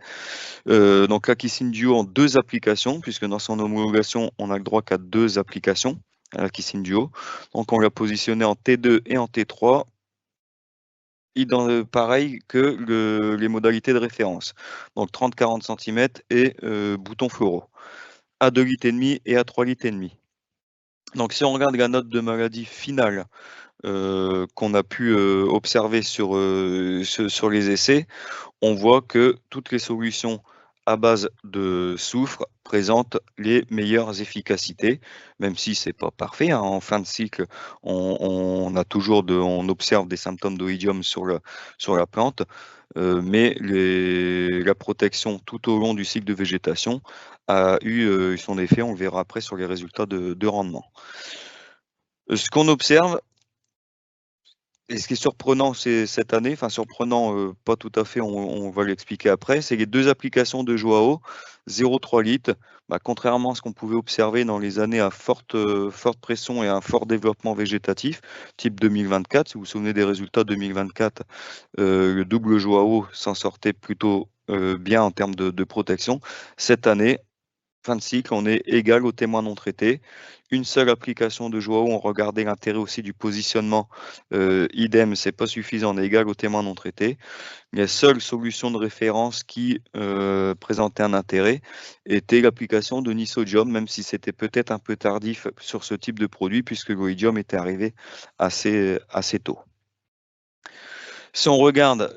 Speaker 5: Donc, l'Akisine Duo en 2 applications, puisque dans son homologation, on n'a le droit qu'à 2 applications à l'Akisine Duo. Donc, on l'a positionné en T2 et en T3. Pareil que les modalités de référence, donc 30-40 cm et boutons floraux, à 2,5 litres et à 3,5 litres. Donc si on regarde la note de maladie finale qu'on a pu observer sur les essais, on voit que toutes les solutions à base de soufre présentent les meilleures efficacités, même si c'est pas parfait. En fin de cycle, on observe des symptômes d'oïdium sur la plante, mais la protection tout au long du cycle de végétation a eu son effet. On le verra après sur les résultats de rendement. Ce qu'on observe, et ce qui est surprenant cette année, enfin surprenant, pas tout à fait, on va l'expliquer après, c'est les 2 applications de Joao, 0,3 litres. Contrairement à ce qu'on pouvait observer dans les années à forte pression et à un fort développement végétatif, type 2024, si vous vous souvenez des résultats 2024, le double Joao s'en sortait plutôt bien en termes de protection. Cette année, fin de cycle, on est égal aux témoins non traités. Une seule application de Joao, on regardait l'intérêt aussi du positionnement. Idem, c'est pas suffisant, on est égal aux témoins non traités. La seule solution de référence qui présentait un intérêt était l'application de Nisodium, même si c'était peut-être un peu tardif sur ce type de produit, puisque l'oïdium était arrivé assez tôt. Si on regarde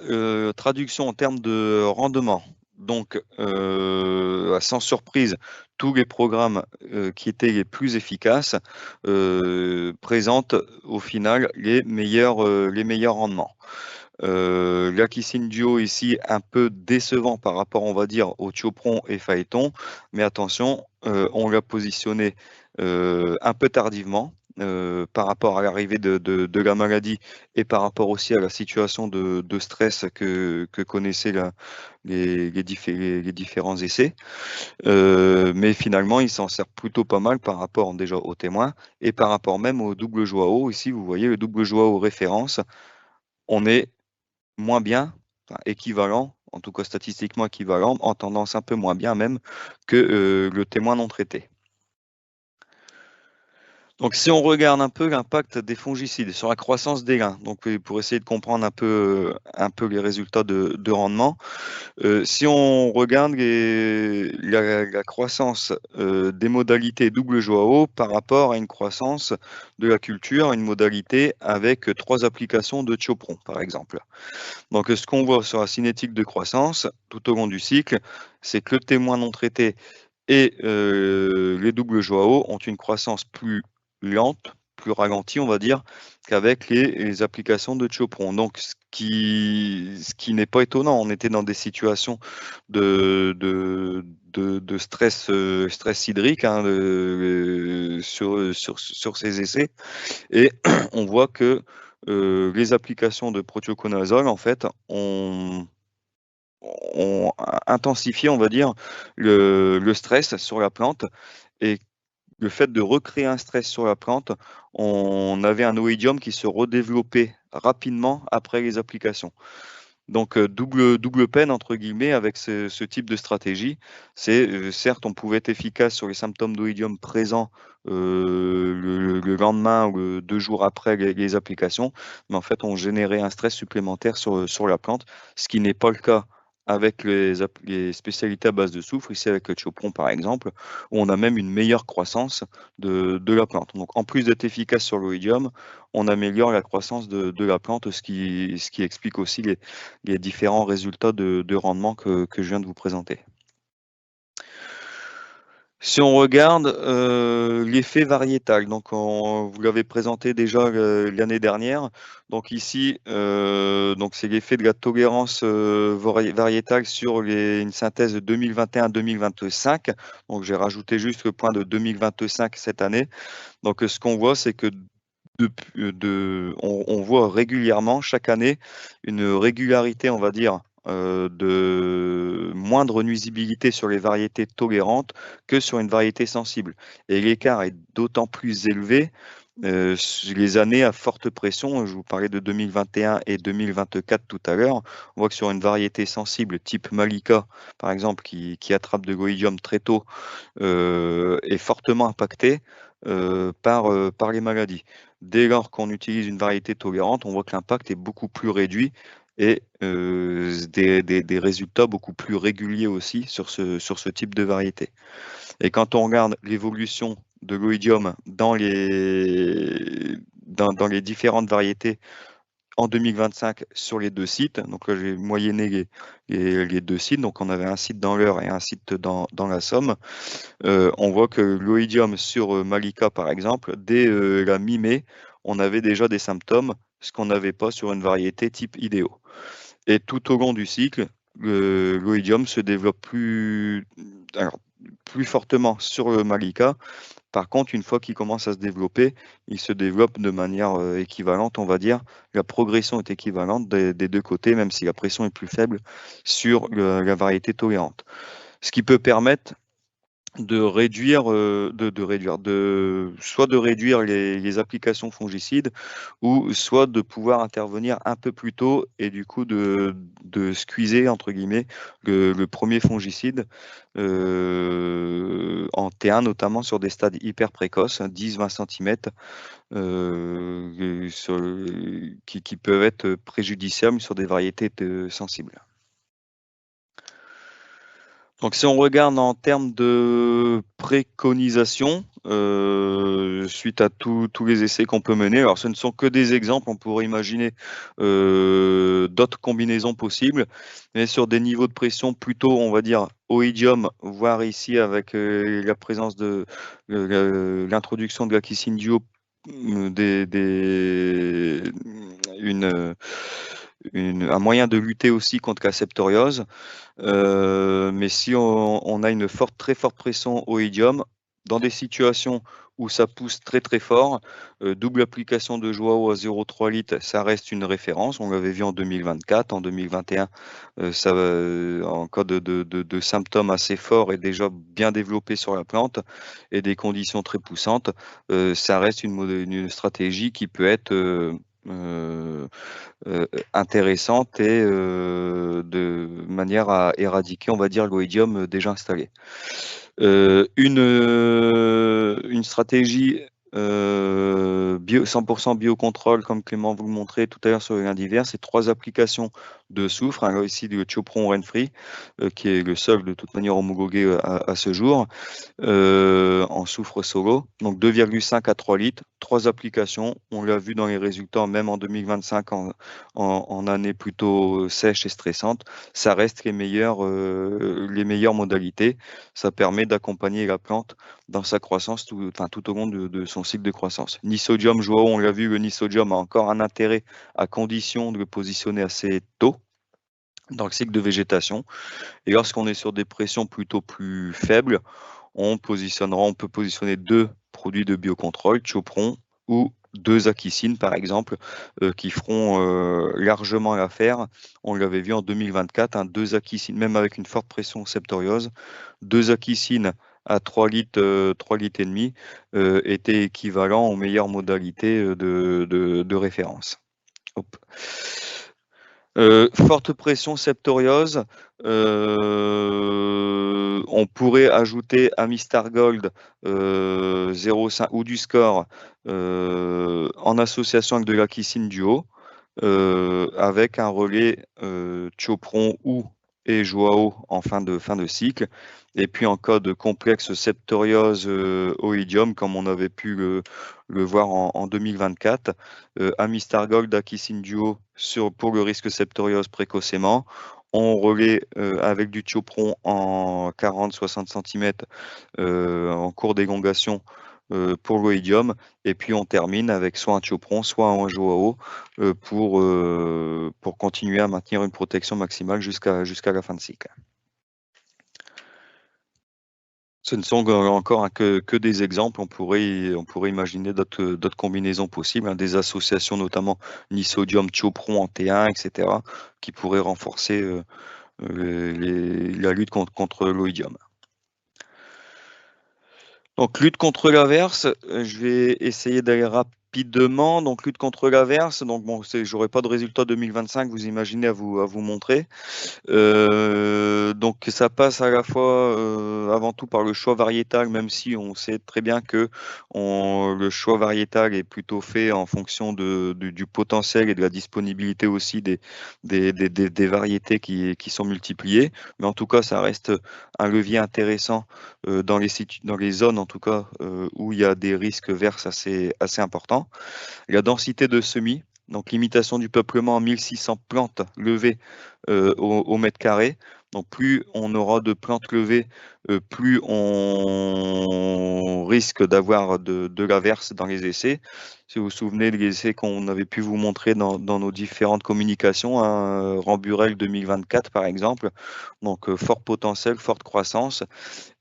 Speaker 5: traduction en termes de rendement, donc sans surprise, tous les programmes qui étaient les plus efficaces présentent au final les meilleurs rendements. L'Akisine Duo ici un peu décevant par rapport, on va dire, au Thiopron et Phaéton, mais attention, on l'a positionné un peu tardivement. Par rapport à l'arrivée de la maladie et par rapport aussi à la situation de stress que connaissaient les différents essais. Mais finalement, il s'en sert plutôt pas mal par rapport déjà aux témoins et par rapport même au double Joao. Ici, vous voyez le double Joao référence, on est moins bien, enfin, équivalent, en tout cas statistiquement équivalent, en tendance un peu moins bien même que le témoin non traité. Donc, si on regarde un peu l'impact des fongicides sur la croissance des grains, donc pour essayer de comprendre un peu les résultats de rendement, si on regarde la croissance des modalités double Joao par rapport à une croissance de la culture, une modalité avec 3 applications de thiopron, par exemple. Donc, ce qu'on voit sur la cinétique de croissance tout au long du cycle, c'est que le témoin non traité et les doubles Joao ont une croissance plus lente, plus ralentie, on va dire, qu'avec les applications de thiopron. Donc, ce qui n'est pas étonnant, on était dans des situations de stress, stress hydrique hein, sur ces essais, et on voit que les applications de prothioconazole, en fait, ont intensifié, on va dire, le stress sur la plante, et le fait de recréer un stress sur la plante, on avait un oïdium qui se redéveloppait rapidement après les applications. Donc, double peine, entre guillemets, avec ce type de stratégie. C'est certes, on pouvait être efficace sur les symptômes d'oïdium présents le lendemain ou 2 jours après les applications, mais en fait, on générait un stress supplémentaire sur la plante, ce qui n'est pas le cas avec les spécialités à base de soufre, ici avec le thiopron par exemple, où on a même une meilleure croissance de la plante. Donc, en plus d'être efficace sur l'oïdium, on améliore la croissance de la plante, ce qui explique aussi les différents résultats de rendement que je viens de vous présenter. Si on regarde l'effet variétal, donc vous l'avez présenté déjà l'année dernière. Donc ici, donc c'est l'effet de la tolérance variétale sur une synthèse de 2021-2025. Donc j'ai rajouté juste le point de 2025 cette année. Donc ce qu'on voit, c'est que on voit régulièrement chaque année une régularité, on va dire, de moindre nuisibilité sur les variétés tolérantes que sur une variété sensible. Et l'écart est d'autant plus élevé les années à forte pression. Je vous parlais de 2021 et 2024 tout à l'heure. On voit que sur une variété sensible type Malika, par exemple, qui attrape de l'oïdium très tôt, est fortement impactée par les maladies. Dès lors qu'on utilise une variété tolérante, on voit que l'impact est beaucoup plus réduit et des résultats beaucoup plus réguliers aussi sur ce type de variété. Et quand on regarde l'évolution de l'oïdium dans les différentes variétés en 2025 sur les 2 sites, donc là j'ai moyenné les 2 sites, donc on avait un site dans l'Eure et un site dans la Somme. On voit que l'oïdium sur Malika, par exemple, dès la mi-mai, on avait déjà des symptômes, ce qu'on n'avait pas sur une variété type idéo. Et tout au long du cycle, l'oïdium se développe plus fortement sur le Malika. Par contre, une fois qu'il commence à se développer, il se développe de manière équivalente, on va dire. La progression est équivalente des 2 côtés, même si la pression est plus faible sur la variété tolérante. Ce qui peut permettre de réduire, soit de réduire les applications fongicides, ou soit de pouvoir intervenir un peu plus tôt et du coup de squeezer entre guillemets le premier fongicide en T1, notamment sur des stades hyper précoces, 10-20 cm, qui peuvent être préjudiciables sur des variétés sensibles. Donc, si on regarde en termes de préconisation, suite à tous les essais qu'on peut mener, alors ce ne sont que des exemples, on pourrait imaginer d'autres combinaisons possibles, mais sur des niveaux de pression plutôt, on va dire, oïdium, voire ici avec la présence de l'introduction de la Kissindio, un moyen de lutter aussi contre la septoriose. Mais si on a une très forte pression oïdium, dans des situations où ça pousse très très fort, double application de Joao à 0,3 litres, ça reste une référence. On l'avait vu en 2024, en 2021, en cas de symptômes assez forts et déjà bien développés sur la plante et des conditions très poussantes, ça reste une stratégie qui peut être intéressante et de manière à éradiquer, on va dire, l'oïdium déjà installé. Une stratégie 100% biocontrôle, comme Clément vous le montrait tout à l'heure sur les grains d'hiver, c'est 3 applications de soufre. Alors ici, le Thiopron Renfree, qui est le seul de toute manière homologué à ce jour, en soufre solo. Donc 2,5 à 3 litres, 3 applications. On l'a vu dans les résultats, même en 2025, en année plutôt sèche et stressante. Ça reste les meilleures modalités. Ça permet d'accompagner la plante dans sa croissance tout au long de son cycle de croissance. Nisodium, Joao, on l'a vu, le Nisodium a encore un intérêt à condition de le positionner assez tôt dans le cycle de végétation. Et lorsqu'on est sur des pressions plutôt plus faibles, on peut positionner 2 produits de biocontrôle, Thiopron ou 2 Akicine par exemple, qui feront largement l'affaire. On l'avait vu en 2024, 2 Akicine, même avec une forte pression septoriose, 2 Akicine à 3 litres, 3 litres et demi, était équivalent aux meilleures modalités de référence. Hop. Forte pression septoriose, on pourrait ajouter Amistar Gold 0,5 ou du score en association avec de l'Akicine duo, avec un relais Thiopron ou et Joao en fin de cycle. Et puis en cas de complexe septoriose oïdium, comme on avait pu le voir en 2024, Amistar Gold, Akicine duo pour le risque septoriose précocement. On relaie avec du Thiopron en 40-60 cm en cours d'élongation pour l'oïdium, et puis on termine avec soit un Thiopron, soit un Joao pour continuer à maintenir une protection maximale jusqu'à la fin de cycle. Ce ne sont encore que des exemples. On pourrait imaginer d'autres combinaisons possibles, hein, des associations notamment Nisodium, Thiopron en T1, etc., qui pourraient renforcer la lutte contre l'oïdium. Donc, lutte contre l'averse, je vais essayer d'aller rapidement. Donc, lutte contre l'averse, donc bon, j'aurai pas de résultat 2025, vous imaginez, à vous montrer. Donc, ça passe à la fois, avant tout, par le choix variétal, même si on sait très bien que le choix variétal est plutôt fait en fonction du potentiel et de la disponibilité aussi des variétés qui sont multipliées. Mais en tout cas, ça reste un levier intéressant dans les zones, en tout cas, où il y a des risques verses assez importants. La densité de semis, donc limitation du peuplement à 1600 plantes levées au mètre carré. Donc plus on aura de plantes levées, plus on risque d'avoir de l'averse dans les essais. Si vous vous souvenez des essais qu'on avait pu vous montrer dans nos différentes communications, hein, Ramburel 2024 par exemple, donc fort potentiel, forte croissance,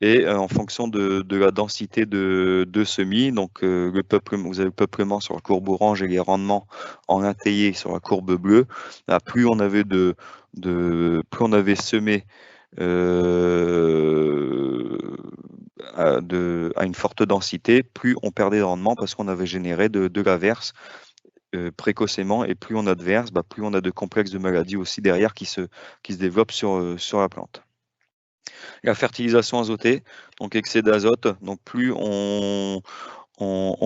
Speaker 5: et en fonction de la densité de semis, donc vous avez le peuplement sur la courbe orange et les rendements en intaillé sur la courbe bleue. Là, plus on avait semé à une forte densité, plus on perdait de rendement parce qu'on avait généré de l'averse précocement, et plus on a de verse, plus on a de complexes de maladies aussi derrière qui se développent sur la plante. La fertilisation azotée, donc excès d'azote, donc plus on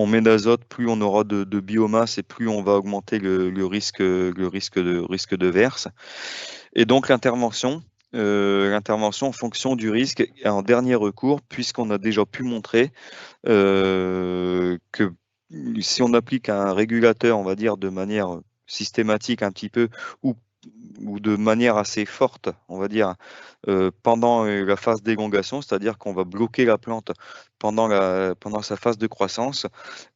Speaker 5: met d'azote, plus on aura de biomasse et plus on va augmenter le risque de verse. Et donc l'intervention en fonction du risque et en dernier recours, puisqu'on a déjà pu montrer que si on applique un régulateur, on va dire de manière systématique un petit peu, ou de manière assez forte, on va dire, pendant la phase d'élongation, c'est-à-dire qu'on va bloquer la plante pendant sa phase de croissance,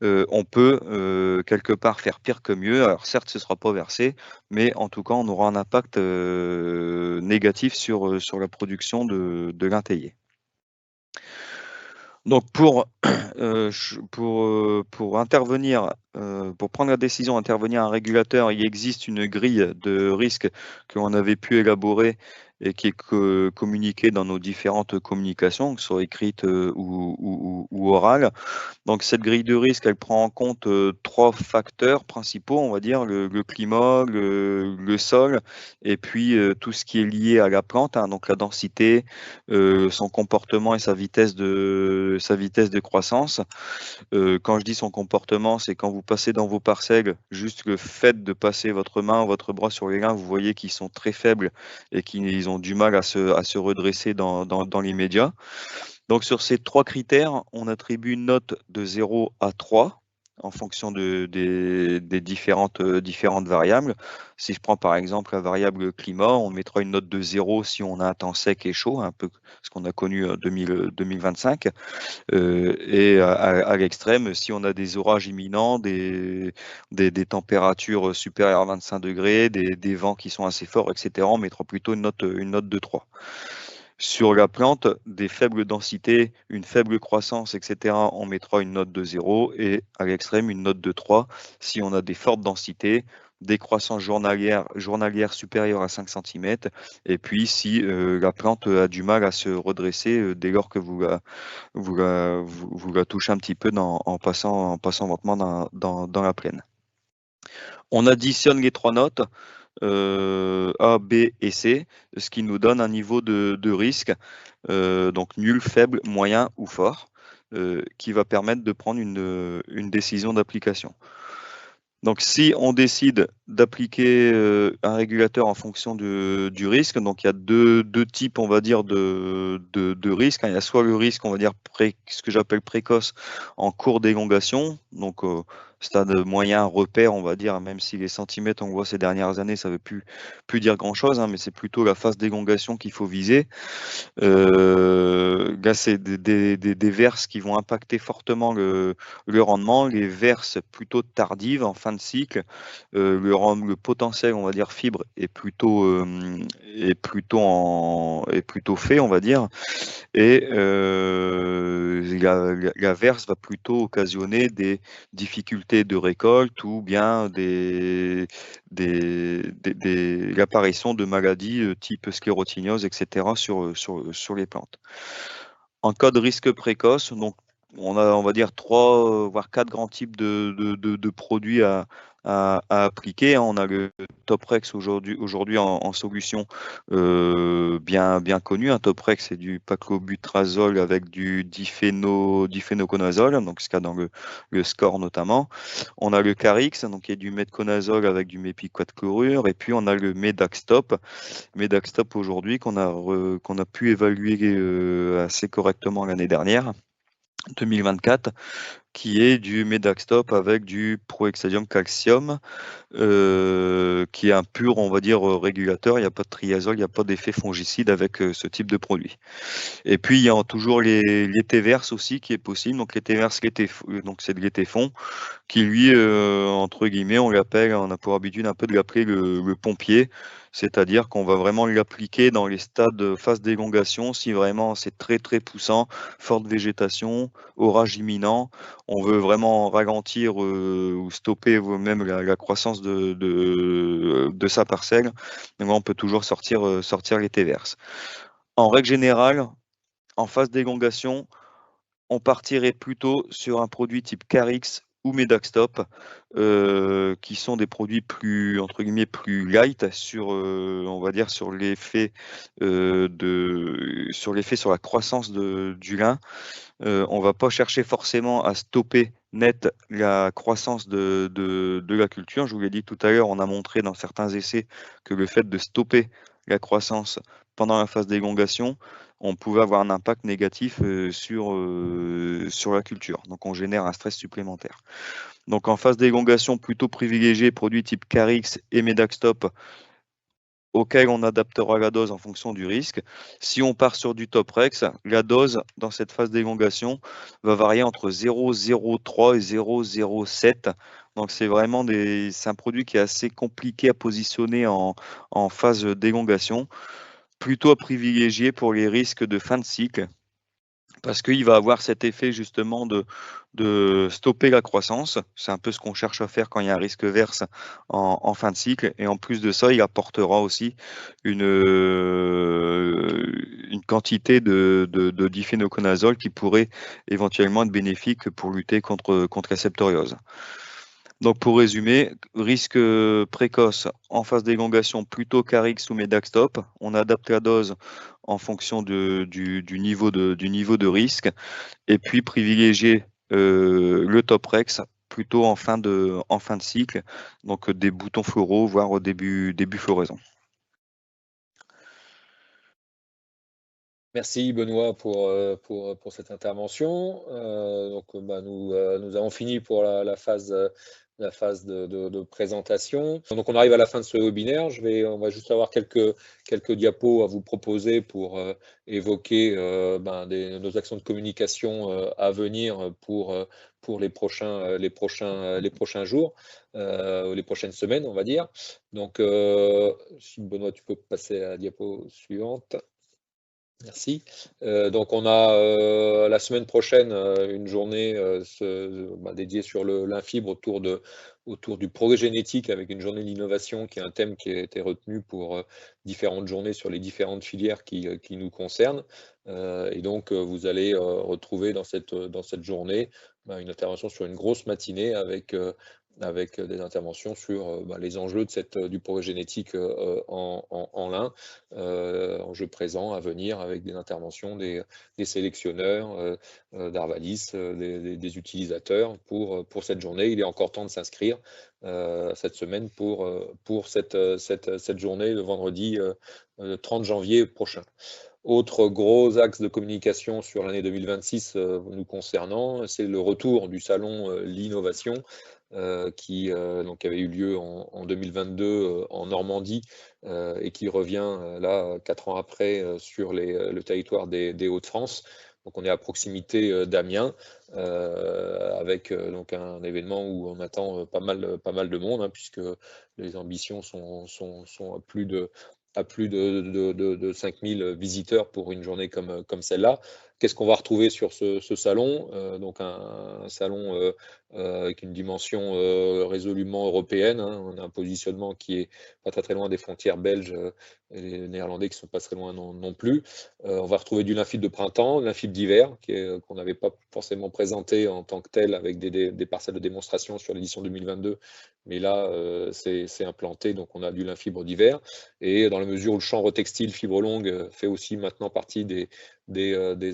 Speaker 5: on peut quelque part faire pire que mieux. Alors certes, ce ne sera pas versé, mais en tout cas, on aura un impact négatif sur la production de l'intaillé. Donc pour intervenir, pour prendre la décision d'intervenir un régulateur, il existe une grille de risque que l'on avait pu élaborer et qui est communiquée dans nos différentes communications, que ce soit écrites ou orales. Donc cette grille de risque, elle prend en compte 3 facteurs principaux, on va dire, le climat, le sol, et puis tout ce qui est lié à la plante, hein, donc la densité, son comportement et sa vitesse de croissance. Quand je dis son comportement, c'est quand vous passez dans vos parcelles, juste le fait de passer votre main ou votre bras sur les reins, vous voyez qu'ils sont très faibles et qu'ils ont du mal à se redresser dans l'immédiat. Donc sur ces 3 critères, on attribue une note de 0 à 3 en fonction des différentes variables. Si je prends par exemple la variable climat, on mettra une note de 0 si on a un temps sec et chaud, un peu ce qu'on a connu en 2025. Et à l'extrême, si on a des orages imminents, des températures supérieures à 25 degrés, des vents qui sont assez forts, etc., on mettra plutôt une note de 3. Sur la plante, des faibles densités, une faible croissance, etc., on mettra une note de 0 et à l'extrême, une note de 3 si on a des fortes densités, des croissances journalières supérieures à 5 cm, et puis si la plante a du mal à se redresser dès lors que vous la touchez un petit peu en passant votre main dans la plaine. On additionne les 3 notes. A, B et C, ce qui nous donne un niveau de risque, donc nul, faible, moyen ou fort, qui va permettre de prendre une décision d'application. Donc si on décide d'appliquer un régulateur en fonction du risque, donc il y a deux types, on va dire, de risques. Il y a soit le risque, on va dire, ce que j'appelle précoce en cours d'élongation, donc stade moyen, repère, on va dire, même si les centimètres, on voit ces dernières années, ça ne veut plus dire grand-chose, hein, mais c'est plutôt la phase d'élongation qu'il faut viser. Là, c'est des verses qui vont impacter fortement le rendement. Les verses plutôt tardives en fin de cycle, le potentiel, on va dire, fibre est plutôt fait, on va dire. Et la verse va plutôt occasionner des difficultés de récolte ou bien l'apparition de maladies type sclérotignose, etc. sur les plantes. En cas de risque précoce, donc on a, on va dire, 3 voire 4 grands types de produits à appliquer. On a le Toprex aujourd'hui en solution bien connu. Un Toprex, c'est du paclobutrazole avec du diphénoconazole, donc ce qu'il y a dans le score notamment. On a le Carix, donc qui est du metconazole avec du mépiquat chlorure, et puis on a le Medaxtop aujourd'hui qu'on a pu évaluer assez correctement l'année dernière, 2024, qui est du Medaxtop avec du Prohexadium calcium, qui est un pur, on va dire, régulateur. Il n'y a pas de triazole, il n'y a pas d'effet fongicide avec ce type de produit. Et puis, il y a toujours l'été-verse aussi qui est possible. Donc, l'été-verse, donc c'est de l'été-fond, qui lui, entre guillemets, on a pour habitude un peu de l'appeler le pompier. C'est-à-dire qu'on va vraiment l'appliquer dans les stades de phase d'élongation si vraiment c'est très très poussant, forte végétation, orage imminent. On veut vraiment ralentir ou stopper même la croissance de sa parcelle. Donc on peut toujours sortir l'été verse. En règle générale, en phase d'élongation, on partirait plutôt sur un produit type Carix ou Medaxtop, qui sont des produits plus, entre guillemets, plus light sur, on va dire, sur l'effet sur la croissance du lin. On va pas chercher forcément à stopper net la croissance de la culture. Je vous l'ai dit tout à l'heure, on a montré dans certains essais que le fait de stopper la croissance pendant la phase d'élongation, on pouvait avoir un impact négatif sur la culture. Donc on génère un stress supplémentaire. Donc en phase d'élongation, plutôt privilégier produits type Carix et Medaxtop, auquel on adaptera la dose en fonction du risque. Si on part sur du Toprex, la dose dans cette phase d'élongation va varier entre 0,03 et 0,07. Donc c'est vraiment c'est un produit qui est assez compliqué à positionner en phase d'élongation, plutôt à privilégier pour les risques de fin de cycle, parce qu'il va avoir cet effet justement de stopper la croissance. C'est un peu ce qu'on cherche à faire quand il y a un risque verse en fin de cycle. Et en plus de ça, il apportera aussi une quantité de diphénoconazole qui pourrait éventuellement être bénéfique pour lutter contre la septoriose. Donc pour résumer, risque précoce en phase d'élongation plutôt Carix ou Médaxtop. On adapte la dose en fonction du niveau de risque. Et puis privilégier le Toprex plutôt en fin de cycle, donc des boutons floraux, voire au début floraison.
Speaker 1: Merci Benoît pour cette intervention. Nous avons fini pour la phase de présentation. Donc on arrive à la fin de ce webinaire. On va juste avoir quelques diapos à vous proposer pour évoquer nos actions de communication à venir pour les prochains jours, les prochaines semaines, on va dire. Donc si Benoît, tu peux passer à la diapo suivante. Merci. Donc on a la semaine prochaine une journée dédiée sur l'infibre autour du progrès génétique, avec une journée d'innovation qui est un thème qui a été retenu pour différentes journées sur les différentes filières qui nous concernent. Et donc vous allez retrouver dans cette journée une intervention sur une grosse matinée avec des interventions sur les enjeux du progrès génétique en lin, enjeux présents à venir, avec des interventions des sélectionneurs d'Arvalis, des utilisateurs pour cette journée. Il est encore temps de s'inscrire cette semaine pour cette journée, le vendredi 30 janvier prochain. Autre gros axe de communication sur l'année 2026 nous concernant, c'est le retour du salon L'Innovation, qui avait eu lieu en 2022 en Normandie et qui revient là 4 ans après sur le territoire des Hauts-de-France. Donc on est à proximité d'Amiens, avec donc un événement où on attend pas mal de monde, puisque les ambitions sont à plus de 5000 visiteurs pour une journée comme celle-là. Qu'est-ce qu'on va retrouver sur ce salon? Donc un salon avec une dimension résolument européenne. On a un positionnement qui est pas très loin des frontières belges et les néerlandais qui sont pas très loin non plus. On va retrouver du linfibre de printemps, de linfibre d'hiver, qu'on n'avait pas forcément présenté en tant que tel, avec des parcelles de démonstration sur l'édition 2022. Mais là, c'est implanté, donc on a du linfibre d'hiver. Et dans la mesure où le chanvre textile fibre longue fait aussi maintenant partie des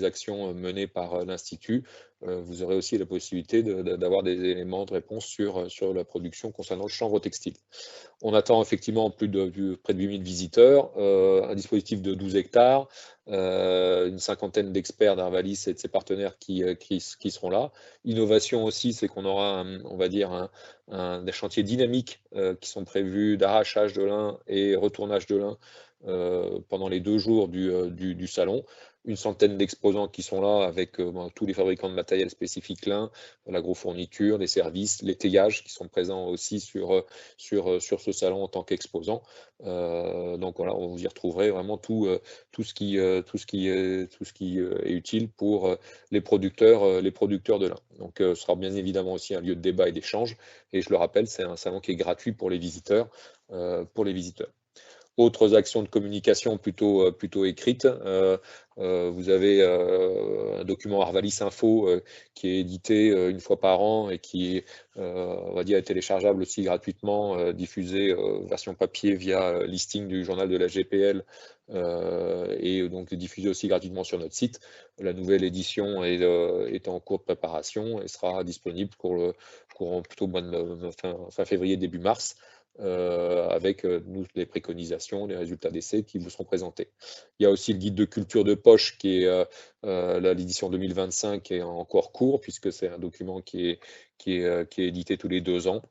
Speaker 1: actions menées par l'Institut, vous aurez aussi la possibilité d'avoir des éléments de réponse sur la production concernant le chanvre textile. On attend effectivement près de 8000 visiteurs, un dispositif de 12 hectares, une cinquantaine d'experts d'Arvalis et de ses partenaires qui seront là. Innovation aussi, c'est qu'on aura, on va dire, des chantiers dynamiques qui sont prévus d'arrachage de lin et retournage de lin pendant les 2 jours du salon. Une centaine d'exposants qui sont là, avec tous les fabricants de matériel spécifique lin, l'agrofourniture, les services, les teillages qui sont présents aussi sur ce salon en tant qu'exposants. Donc voilà, vous y retrouverez vraiment tout ce qui est utile pour les producteurs de lin. Donc ce sera bien évidemment aussi un lieu de débat et d'échange. Et je le rappelle, c'est un salon qui est gratuit pour les visiteurs. Autres actions de communication plutôt écrites. Vous avez un document Arvalis Info qui est édité une fois par an et qui on va dire, est téléchargeable aussi gratuitement, diffusé version papier via listing du journal de la GPL et donc diffusé aussi gratuitement sur notre site. La nouvelle édition est en cours de préparation et sera disponible courant plutôt fin février, début mars. Avec les préconisations, les résultats d'essais qui vous seront présentés. Il y a aussi le guide de culture de poche qui est l'édition 2025 qui est encore court, puisque c'est un document qui est édité tous les 2 ans.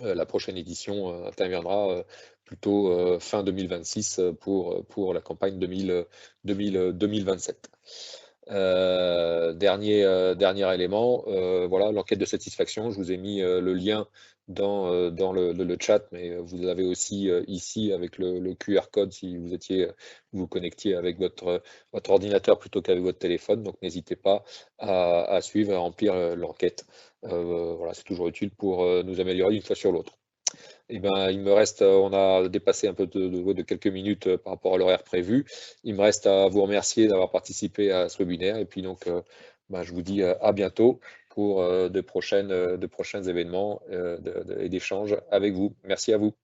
Speaker 1: La prochaine édition interviendra plutôt fin 2026 pour la campagne 2027. Dernier élément, voilà, l'enquête de satisfaction. Je vous ai mis le lien dans le chat, mais vous l'avez aussi ici avec le QR code si vous connectiez avec votre ordinateur plutôt qu'avec votre téléphone. Donc n'hésitez pas à suivre, à remplir l'enquête. Voilà, c'est toujours utile pour nous améliorer d'une fois sur l'autre. Eh ben, il me reste, on a dépassé un peu de quelques minutes par rapport à l'horaire prévu. Il me reste à vous remercier d'avoir participé à ce webinaire. Et puis donc, ben, je vous dis à bientôt pour de prochains événements et d'échanges avec vous. Merci à vous.